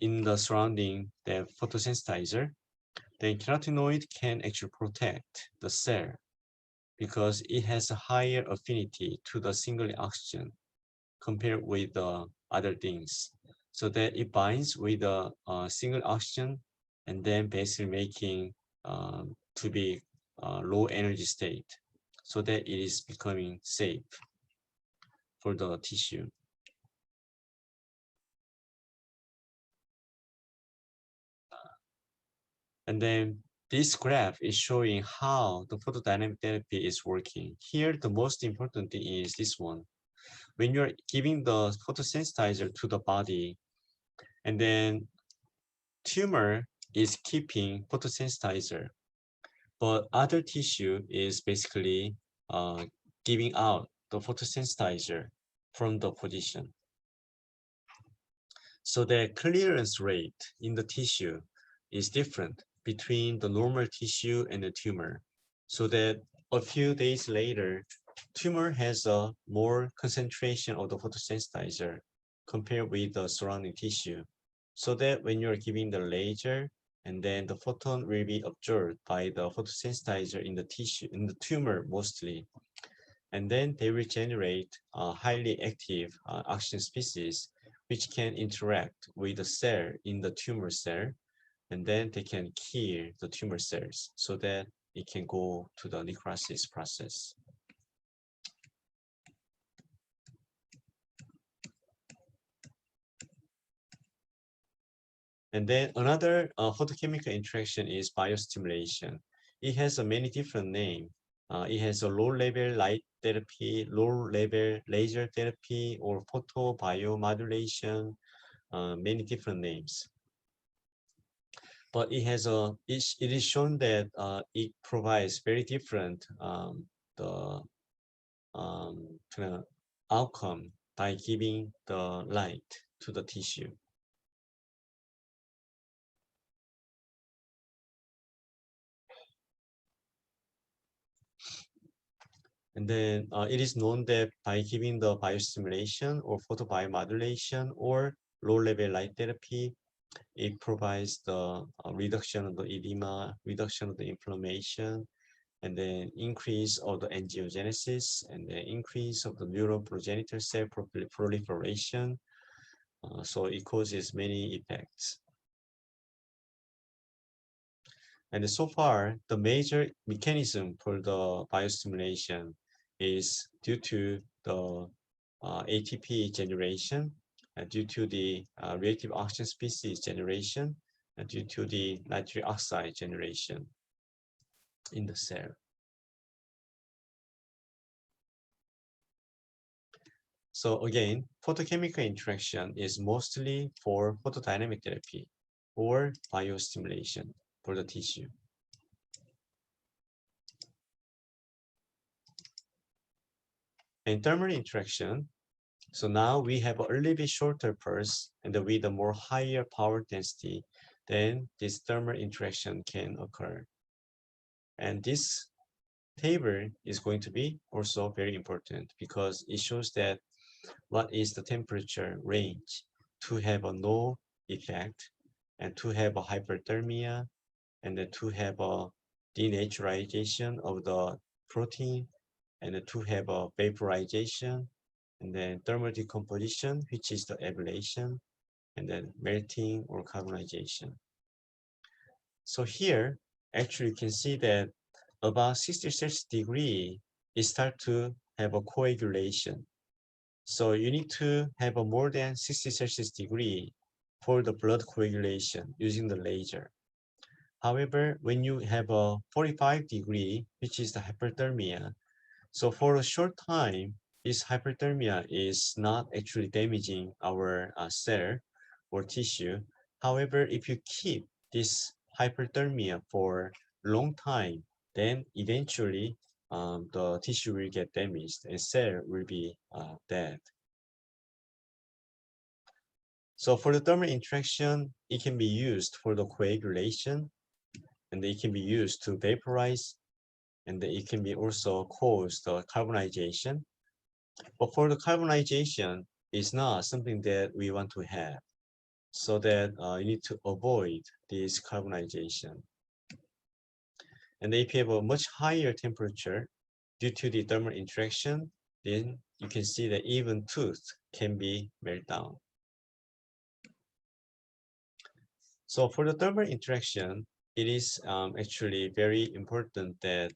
in the surrounding the photosensitizer, then carotenoid can actually protect the cell because it has a higher affinity to the single oxygen compared with the other things. So that it binds with the single oxygen and then basically making to be low energy state so that it is becoming safe for the tissue. And then this graph is showing how the photodynamic therapy is working. Here, the most important thing is this one. When you're giving the photosensitizer to the body, and then tumor is keeping photosensitizer, but other tissue is basically giving out the photosensitizer from the position. So the clearance rate in the tissue is different between the normal tissue and the tumor. So that a few days later, tumor has a more concentration of the photosensitizer compared with the surrounding tissue. So that when you're giving the laser, and then the photon will be absorbed by the photosensitizer in the tissue, in the tumor mostly. and then they will generate highly active oxygen species which can interact with the cell in the tumor cell, and then they can kill the tumor cells so that it can go to the necrosis process. And then another photochemical interaction is biostimulation. It has a many different names. It has a low-level light therapy, low-level laser therapy, or photobiomodulation, many different names. But it has it is shown that it provides very different the kind of outcome by giving the light to the tissue. And then it is known that by giving the biostimulation or photobiomodulation or low-level light therapy, it provides the reduction of the edema, reduction of the inflammation, and then increase of the angiogenesis, and the increase of the neuroprogenitor cell proliferation. So it causes many effects. And so far, the major mechanism for the biostimulation is due to the ATP generation, due to the reactive oxygen species generation, and due to the nitric oxide generation in the cell. So again, photochemical interaction is mostly for photodynamic therapy or biostimulation for the tissue. And thermal interaction, so now we have a little bit shorter pulse and with a more higher power density, then this thermal interaction can occur. And this table is going to be also very important because it shows that what is the temperature range to have a no effect and to have a hyperthermia and then to have a denaturalization of the protein and then to have a vaporization and then thermal decomposition, which is the ablation, and then melting or carbonization. So here, actually you can see that about 66 degrees, it starts to have a coagulation. So you need to have a more than 60 Celsius degree for the blood coagulation using the laser. However, when you have a 45 degree, which is the hyperthermia, so for a short time, this hyperthermia is not actually damaging our cell or tissue. However, if you keep this hyperthermia for a long time, then eventually the tissue will get damaged and cell will be dead. So for the thermal interaction, it can be used for the coagulation, and it can be used to vaporize, and it can be also cause the carbonization. But for the carbonization, it's not something that we want to have. So that you need to avoid this carbonization. And if you have a much higher temperature due to the thermal interaction, then you can see that even tooth can be melted down. So for the thermal interaction, it is actually very important that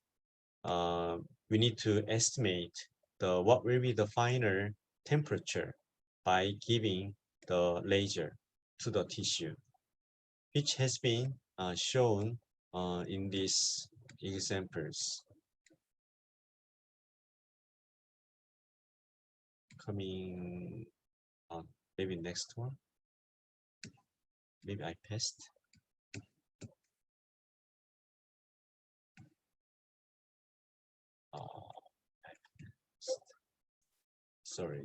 we need to estimate what will be the final temperature by giving the laser to the tissue, which has been shown in these examples. Coming on, maybe next one. Maybe I passed. Sorry.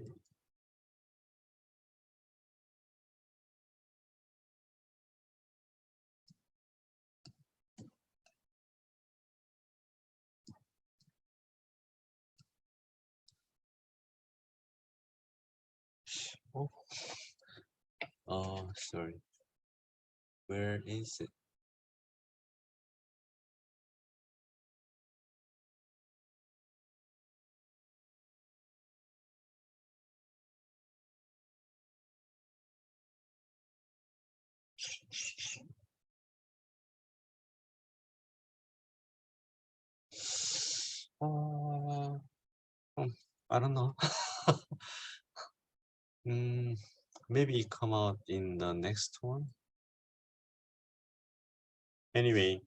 Oh, sorry. Where is it? I don't know. Maybe it come out in the next one. Anyway,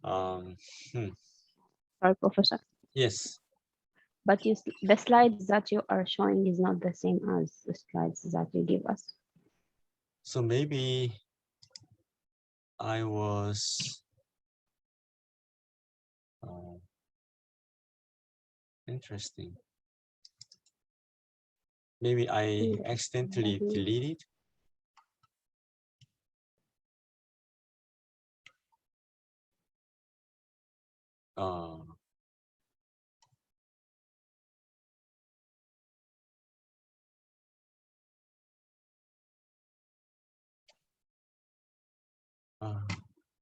Sorry, Professor. yes. But the slides that you are showing is not the same as the slides that you give us. So maybe I was interesting. Maybe I accidentally deleted.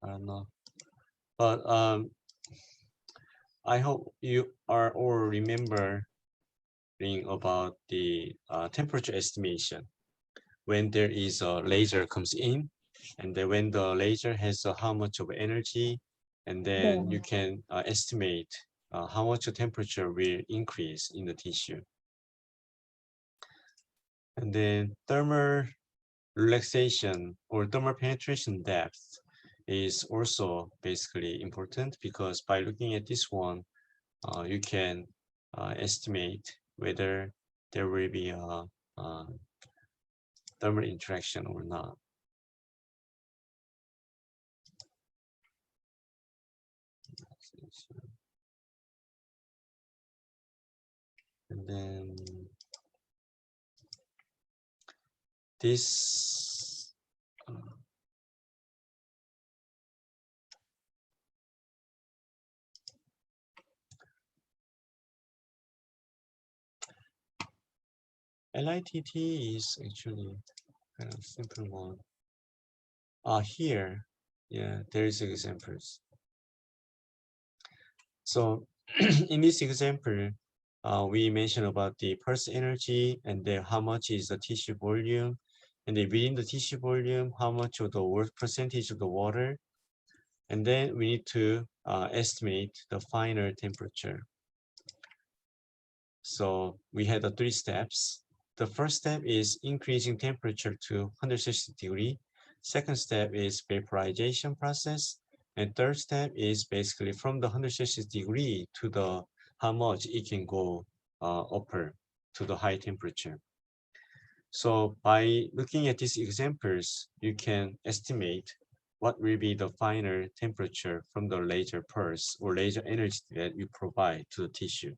I don't know, but I hope you are all remembering about the temperature estimation when there is a laser comes in, and then when the laser has how much of energy, and then you can estimate how much the temperature will increase in the tissue. And then thermal relaxation or thermal penetration depth is also basically important, because by looking at this one, you can estimate whether there will be a thermal interaction or not. And then this LITT is actually kind of simple one. Here, yeah, there is examples. So in this example, we mentioned about the pulse energy, and then how much is the tissue volume, and then within the tissue volume, how much of the percentage of the water, and then we need to estimate the final temperature. So we had the 3 steps. The first step is increasing temperature to 160 degrees. Second step is vaporization process. And third step is basically from the 160 degree to the how much it can go upper to the high temperature. So by looking at these examples, you can estimate what will be the final temperature from the laser pulse or laser energy that you provide to the tissue.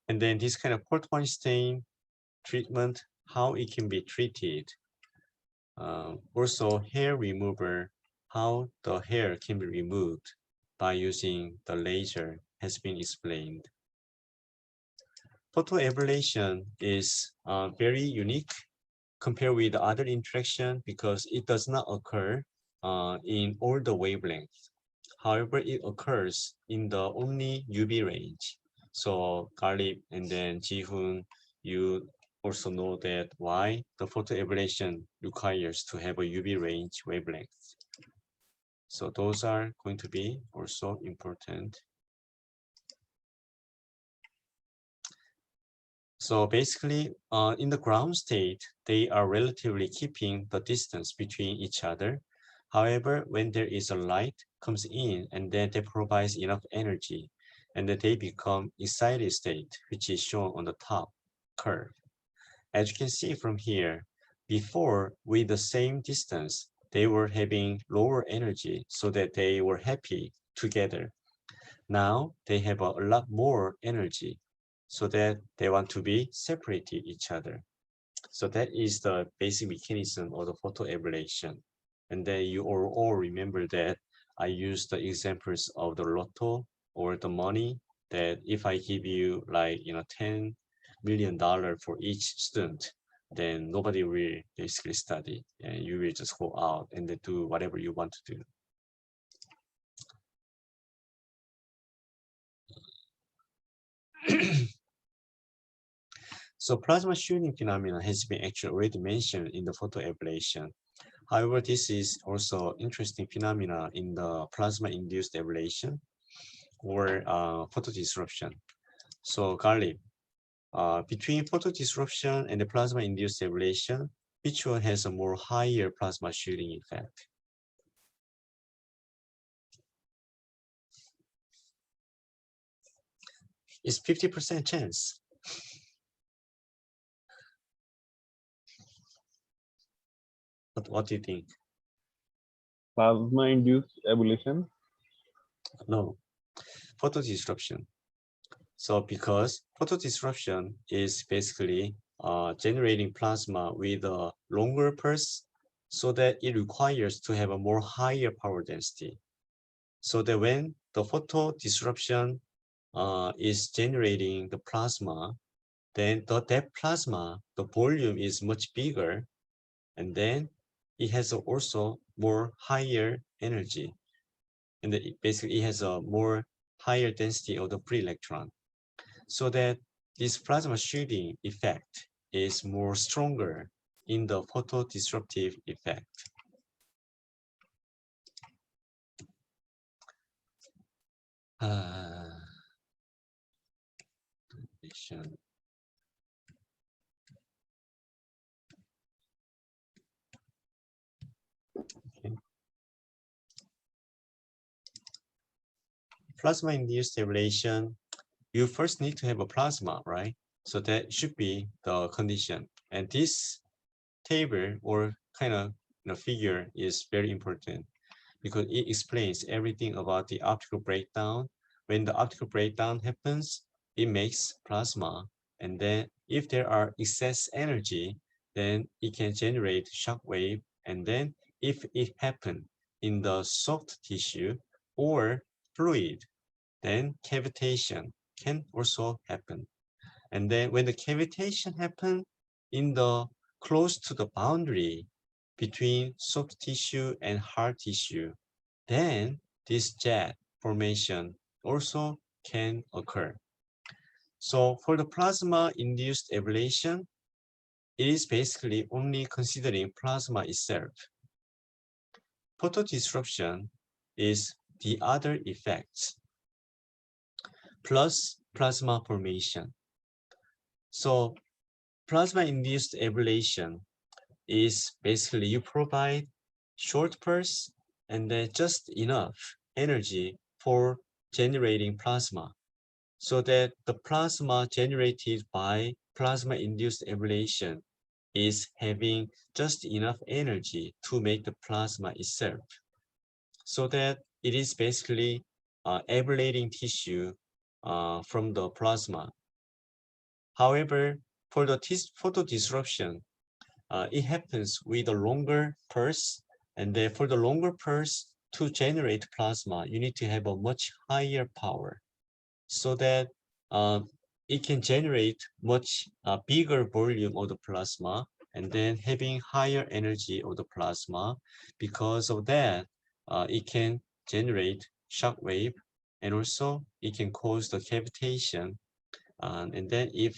And then this kind of port wine stain treatment, how it can be treated. Also hair remover, how the hair can be removed by using the laser has been explained. Photoablation is very unique compared with other interaction because it does not occur in all the wavelengths. However, it occurs in the only UV range. So Galip and then Jihoon, you also know that why the photoablation requires to have a UV range wavelength. So those are going to be also important. So basically, in the ground state, they are relatively keeping the distance between each other. However, when there is a light comes in and then that provides enough energy, and then they become excited state, which is shown on the top curve. As you can see from here, before with the same distance, they were having lower energy so that they were happy together. Now they have a lot more energy so that they want to be separated each other. So that is the basic mechanism of the photoablation. And then you all remember that I used the examples of the lotto or the money, that if I give you like $10 million for each student, then nobody will basically study, and you will just go out and then do whatever you want to do. So plasma shooting phenomena has been actually already mentioned in the photoablation. However, this is also interesting phenomena in the plasma-induced ablation or photodisruption. So Galip, between photodisruption and the plasma-induced ablation, which one has a more higher plasma shielding effect? It's 50% chance. What do you think? Plasma-induced ablation. No, photodisruption. So because photodisruption is basically generating plasma with a longer pulse, so that it requires to have a more higher power density. So that when the photodisruption is generating the plasma, then that plasma, the volume is much bigger, and then it has also more higher energy, and basically it has a more higher density of the free electron, so that this plasma shielding effect is more stronger in the photodisruptive effect. Okay. Plasma-induced ablation, you first need to have a plasma, right? So that should be the condition. And this table or kind of figure is very important because it explains everything about the optical breakdown. When the optical breakdown happens, it makes plasma. And then if there are excess energy, then it can generate shock wave. And then if it happens in the soft tissue or fluid, then cavitation can also happen. And then when the cavitation happens in the close to the boundary between soft tissue and hard tissue, then this jet formation also can occur. So for the plasma-induced ablation, it is basically only considering plasma itself. Photodisruption is the other effects plus plasma formation. So plasma-induced ablation is basically you provide short pulse and then just enough energy for generating plasma, so that the plasma generated by plasma-induced ablation is having just enough energy to make the plasma itself, so that it is basically ablating tissue from the plasma. However, for the photodisruption, it happens with a longer pulse, and then for the longer pulse to generate plasma, you need to have a much higher power, so that it can generate much bigger volume of the plasma, and then having higher energy of the plasma. Because of that, it can generate shock wave, and also it can cause the cavitation. And then if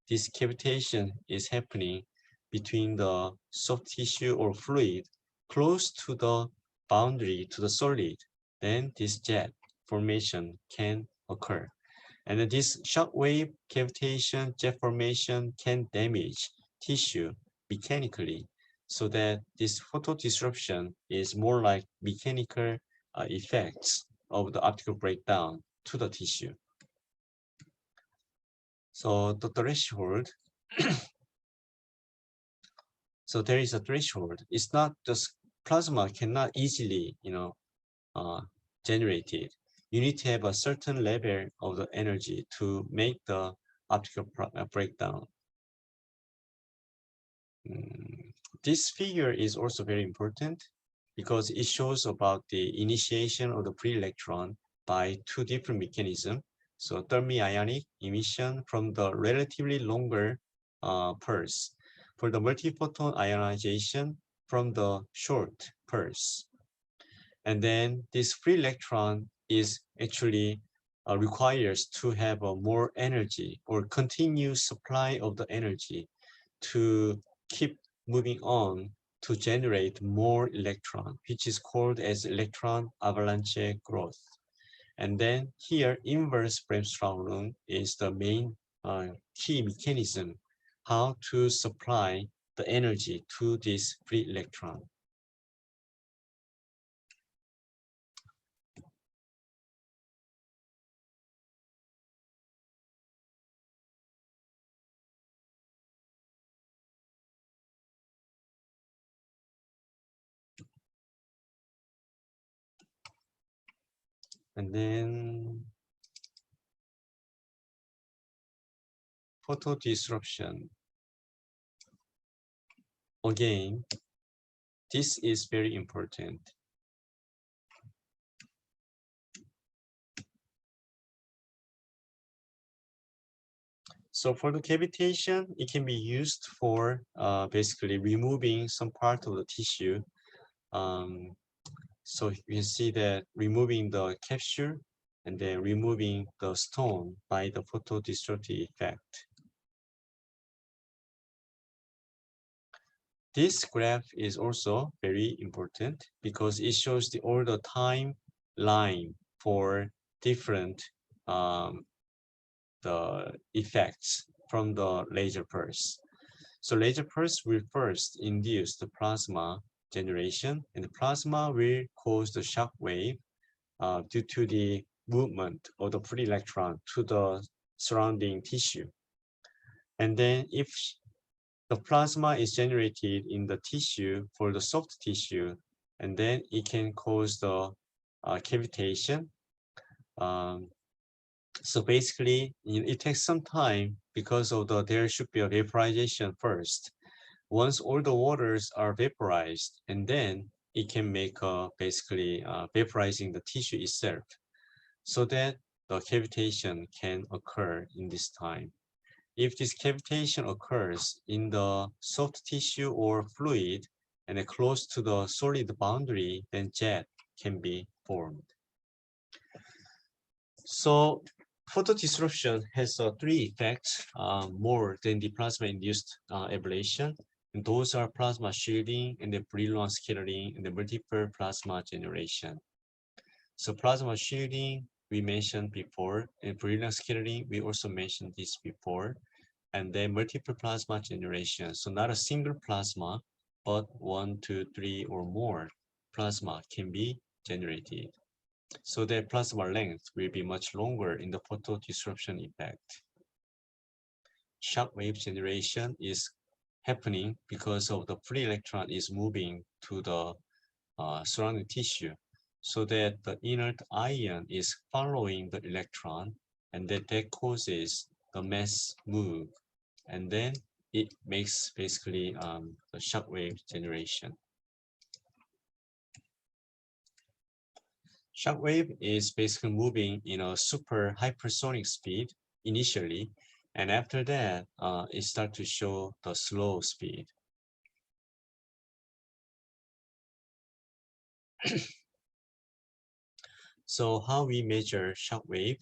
this cavitation is happening between the soft tissue or fluid close to the boundary to the solid, then this jet formation can occur. And then this shock wave, cavitation, jet formation can damage tissue mechanically, so that this photodisruption is more like mechanical effects of the optical breakdown to the tissue. So the threshold, so there is a threshold. It's not just plasma cannot easily, generated. You need to have a certain level of the energy to make the optical breakdown. This figure is also very important because it shows about the initiation of the free electron by two different mechanisms. So thermionic emission from the relatively longer pulse, for the multiphoton ionization from the short pulse. And then this free electron is actually requires to have a more energy or continuous supply of the energy to keep moving on to generate more electron, which is called as electron avalanche growth. And then here, inverse Bremsstrahlung is the main key mechanism, how to supply the energy to this free electron. And then photo disruption. Again, this is very important. So for the cavitation, it can be used for basically removing some part of the tissue. So you can see that removing the capsule and then removing the stone by the photodisruptive effect. This graph is also very important because it shows all the timeline for different the effects from the laser pulse. So laser pulse will first induce the plasma generation, and the plasma will cause the shock wave due to the movement of the free electron to the surrounding tissue. And then if the plasma is generated in the tissue for the soft tissue, and then it can cause the cavitation. So basically, it takes some time because of there should be a vaporization first. Once all the waters are vaporized, and then it can make basically vaporizing the tissue itself, so that the cavitation can occur in this time. If this cavitation occurs in the soft tissue or fluid and close to the solid boundary, then jet can be formed. So photodisruption has three effects more than the plasma-induced ablation. And those are plasma shielding and the Brillouin scattering and the multiple plasma generation. So plasma shielding we mentioned before, and Brillouin scattering we also mentioned this before, and then multiple plasma generation. So not a single plasma, but 1, 2, 3, or more plasma can be generated. So the plasma length will be much longer in the photodisruption effect. Shock wave generation is happening because of the free electron is moving to the surrounding tissue, so that the inert ion is following the electron, and that causes the mass move, and then it makes basically the shock wave generation. Shockwave is basically moving in a super hypersonic speed initially, and after that, it starts to show the slow speed. So how we measure shockwave?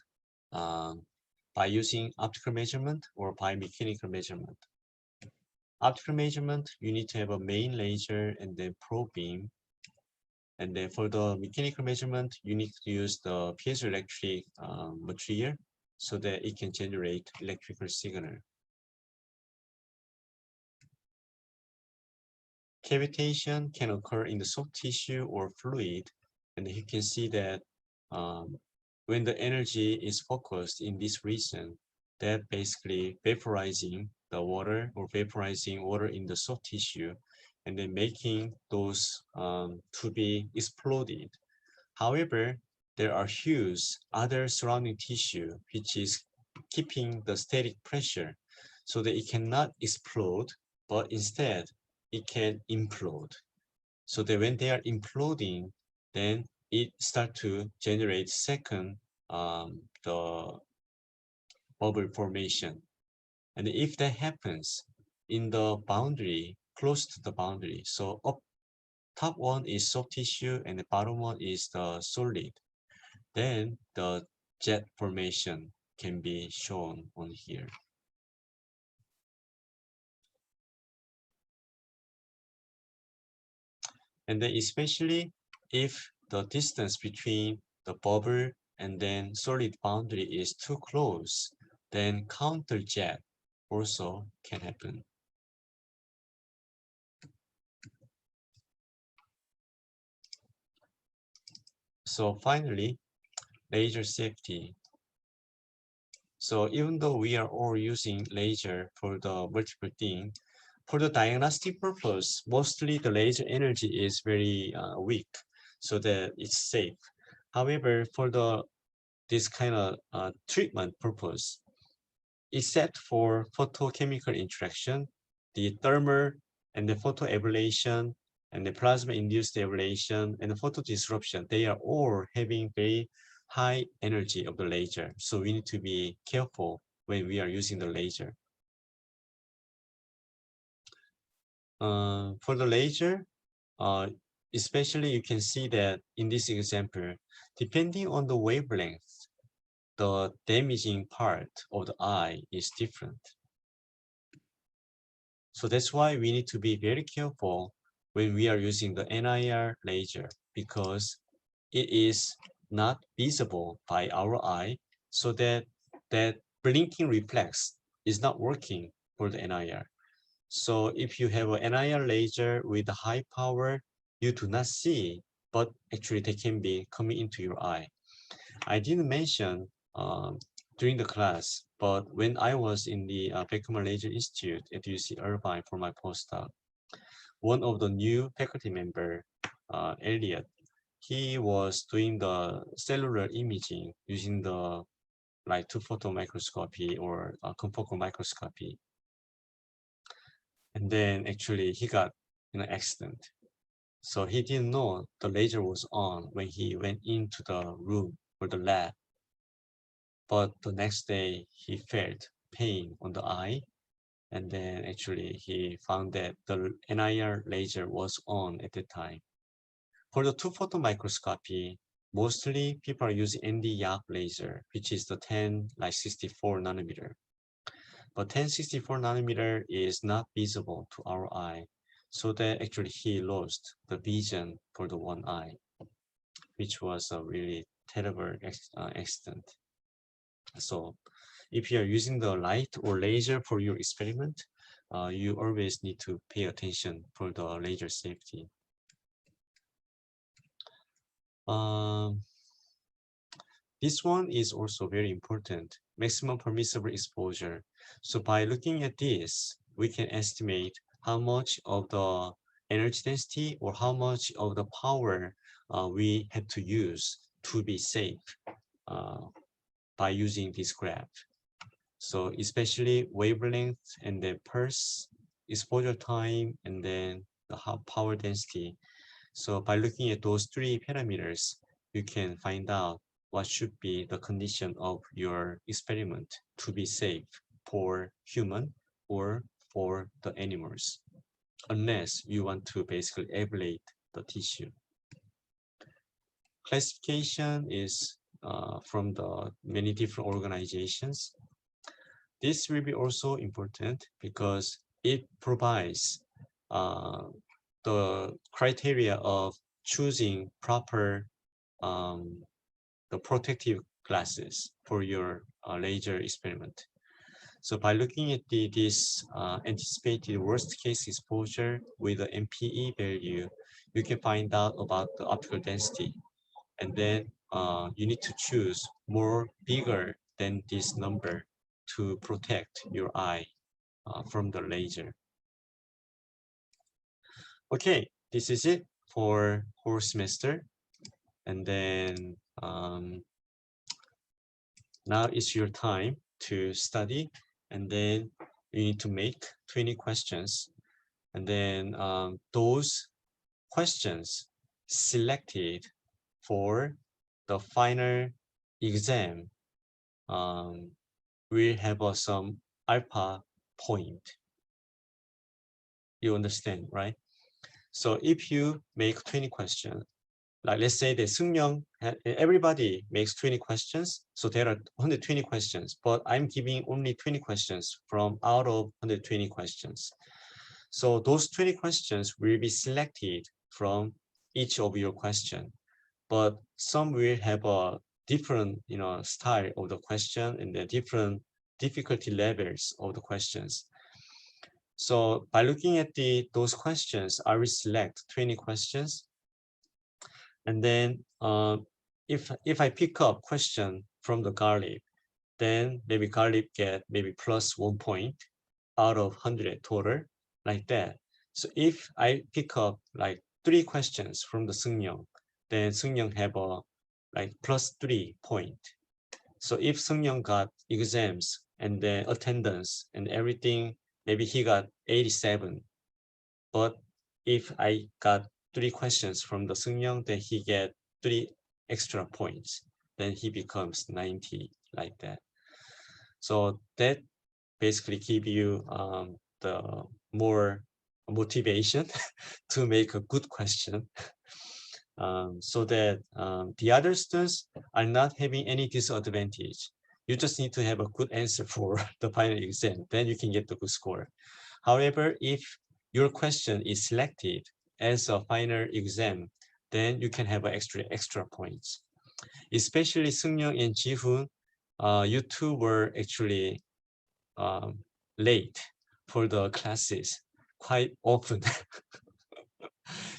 By using optical measurement or by mechanical measurement. Optical measurement, you need to have a main laser and then probe beam. And then for the mechanical measurement, you need to use the piezoelectric material so that it can generate electrical signal. Cavitation can occur in the soft tissue or fluid, and you can see that when the energy is focused in this region, that basically vaporizing the water or vaporizing water in the soft tissue, and then making those to be exploded. However, there are huge other surrounding tissue which is keeping the static pressure so that it cannot explode, but instead it can implode. So that when they are imploding, then it start to generate second the bubble formation. And if that happens in the boundary, close to the boundary, so top one is soft tissue and the bottom one is the solid, then the jet formation can be shown on here. And then especially if the distance between the bubble and then solid boundary is too close, then counter jet also can happen. So finally, laser safety. So even though we are all using laser for the multiple thing, for the diagnostic purpose, mostly the laser energy is very weak, so that it's safe. However, for this kind of treatment purpose, except for photochemical interaction, the thermal and the photoablation and the plasma-induced ablation and the photodisruption, they are all having very high energy of the laser. So we need to be careful when we are using the laser. For the laser, especially you can see that in this example, depending on the wavelength, the damaging part of the eye is different. So that's why we need to be very careful when we are using the NIR laser, because it is not visible by our eye, so that blinking reflex is not working for the NIR. So if you have an NIR laser with a high power, you do not see, but actually they can be coming into your eye. I didn't mention during the class, but when I was in the Beckman Laser Institute at UC Irvine for my postdoc, one of the new faculty member, Elliot, he was doing the cellular imaging using the like two-photon microscopy or confocal microscopy. And then actually he got in an accident. So he didn't know the laser was on when he went into the room or the lab. But the next day he felt pain on the eye, and then actually he found that the NIR laser was on at the time. For the two-photon microscopy, mostly people are using ND-YAG laser, which is the 1064 nanometer. But 1064 nanometer is not visible to our eye, so that actually he lost the vision for the one eye, which was a really terrible accident. So if you are using the light or laser for your experiment, you always need to pay attention for the laser safety. This one is also very important, maximum permissible exposure. So by looking at this, we can estimate how much of the energy density or how much of the power we have to use to be safe by using this graph. So especially wavelength and then pulse, exposure time, and then the power density. So by looking at those three parameters, you can find out what should be the condition of your experiment to be safe for human or for the animals, unless you want to basically ablate the tissue. Classification is from the many different organizations. This will be also important because it provides the criteria of choosing proper the protective glasses for your laser experiment. So by looking at this anticipated worst case exposure with the MPE value, you can find out about the optical density. And then you need to choose more bigger than this number to protect your eye from the laser. Okay, this is it for whole semester. And then now it's your time to study, and then you need to make 20 questions. And then those questions selected for the final exam will have some alpha point. You understand, right? So if you make 20 questions, like let's say that Seungyeong, everybody makes 20 questions. So there are 120 questions, but I'm giving only 20 questions from out of 120 questions. So those 20 questions will be selected from each of your question, but some will have a different, style of the question and the different difficulty levels of the questions. So by looking at those questions, I will select 20 questions. And then if I pick up question from the Garlip, then maybe Garlip get maybe plus 1 point out of 100 total, like that. So if I pick up like 3 questions from the Seungyeong, then Seungyeong have a like plus 3 point. So if Seungyeong got exams and then attendance and everything, maybe he got 87. But if I got 3 questions from the Seungyeong, then he get 3 extra points. Then he becomes 90, like that. So that basically give you the more motivation to make a good question. So that the other students are not having any disadvantage. You just need to have a good answer for the final exam, then you can get the good score. However, if your question is selected as a final exam, then you can have extra points. Especially Seungyeong and Jihoon, you two were actually late for the classes quite often,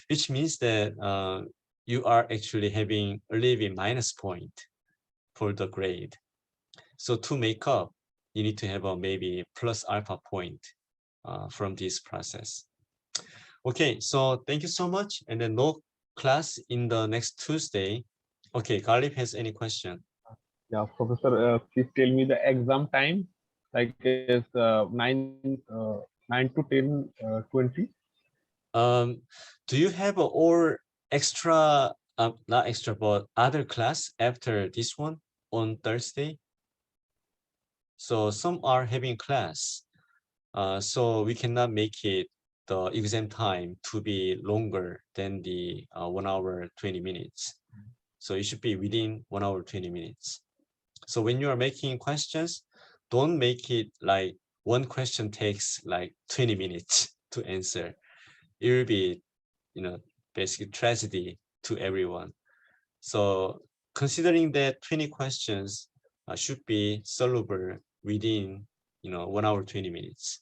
which means that you are actually having a little bit minus point for the grade. So to make up, you need to have a maybe plus alpha point from this process. Okay, so thank you so much. And then no class in the next Tuesday. Okay, Garlip has any question? Yeah, Professor, please tell me the exam time. Like it's 9 to 10, 20. Do you have a or extra, not extra, but other class after this one on Thursday? So some are having class, so we cannot make it the exam time to be longer than the 1 hour 20 minutes. So it should be within 1 hour 20 minutes. So when you are making questions, don't make it like one question takes like 20 minutes to answer. It will be, basically tragedy to everyone. So considering that 20 questions should be solvable within, 1 hour 20 minutes.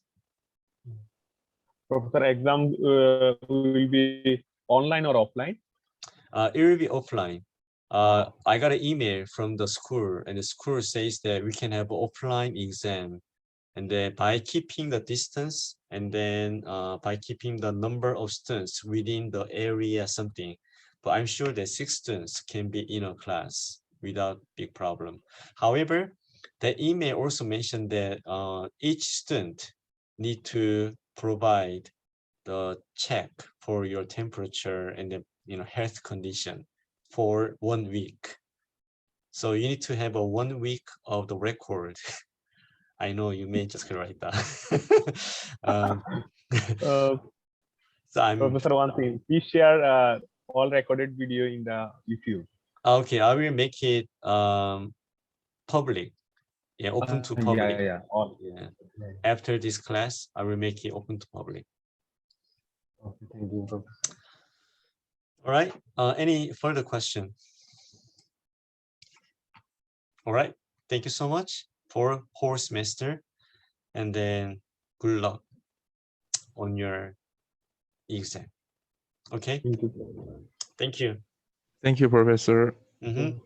Professor, exam will be online or offline? It will be offline. I got an email from the school, and the school says that we can have an offline exam, and then by keeping the distance, and then by keeping the number of students within the area, something. But I'm sure that 6 students can be in a class without big problem. However, the email also mentioned that each student need to provide the check for your temperature and the health condition for 1 week. So you need to have a 1 week of the record. I know you may just write that. So I'm Professor, one thing, please share all recorded video in the YouTube. okay. I will make it public. Yeah, open to public. Yeah, all. Yeah. After this class, I will make it open to public. Okay, thank you, Professor. All right. Any further question? All right. Thank you so much for whole semester, and then good luck on your exam. Okay. Thank you. Thank you. Thank you, Professor. Mhm.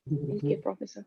Thank you, Professor.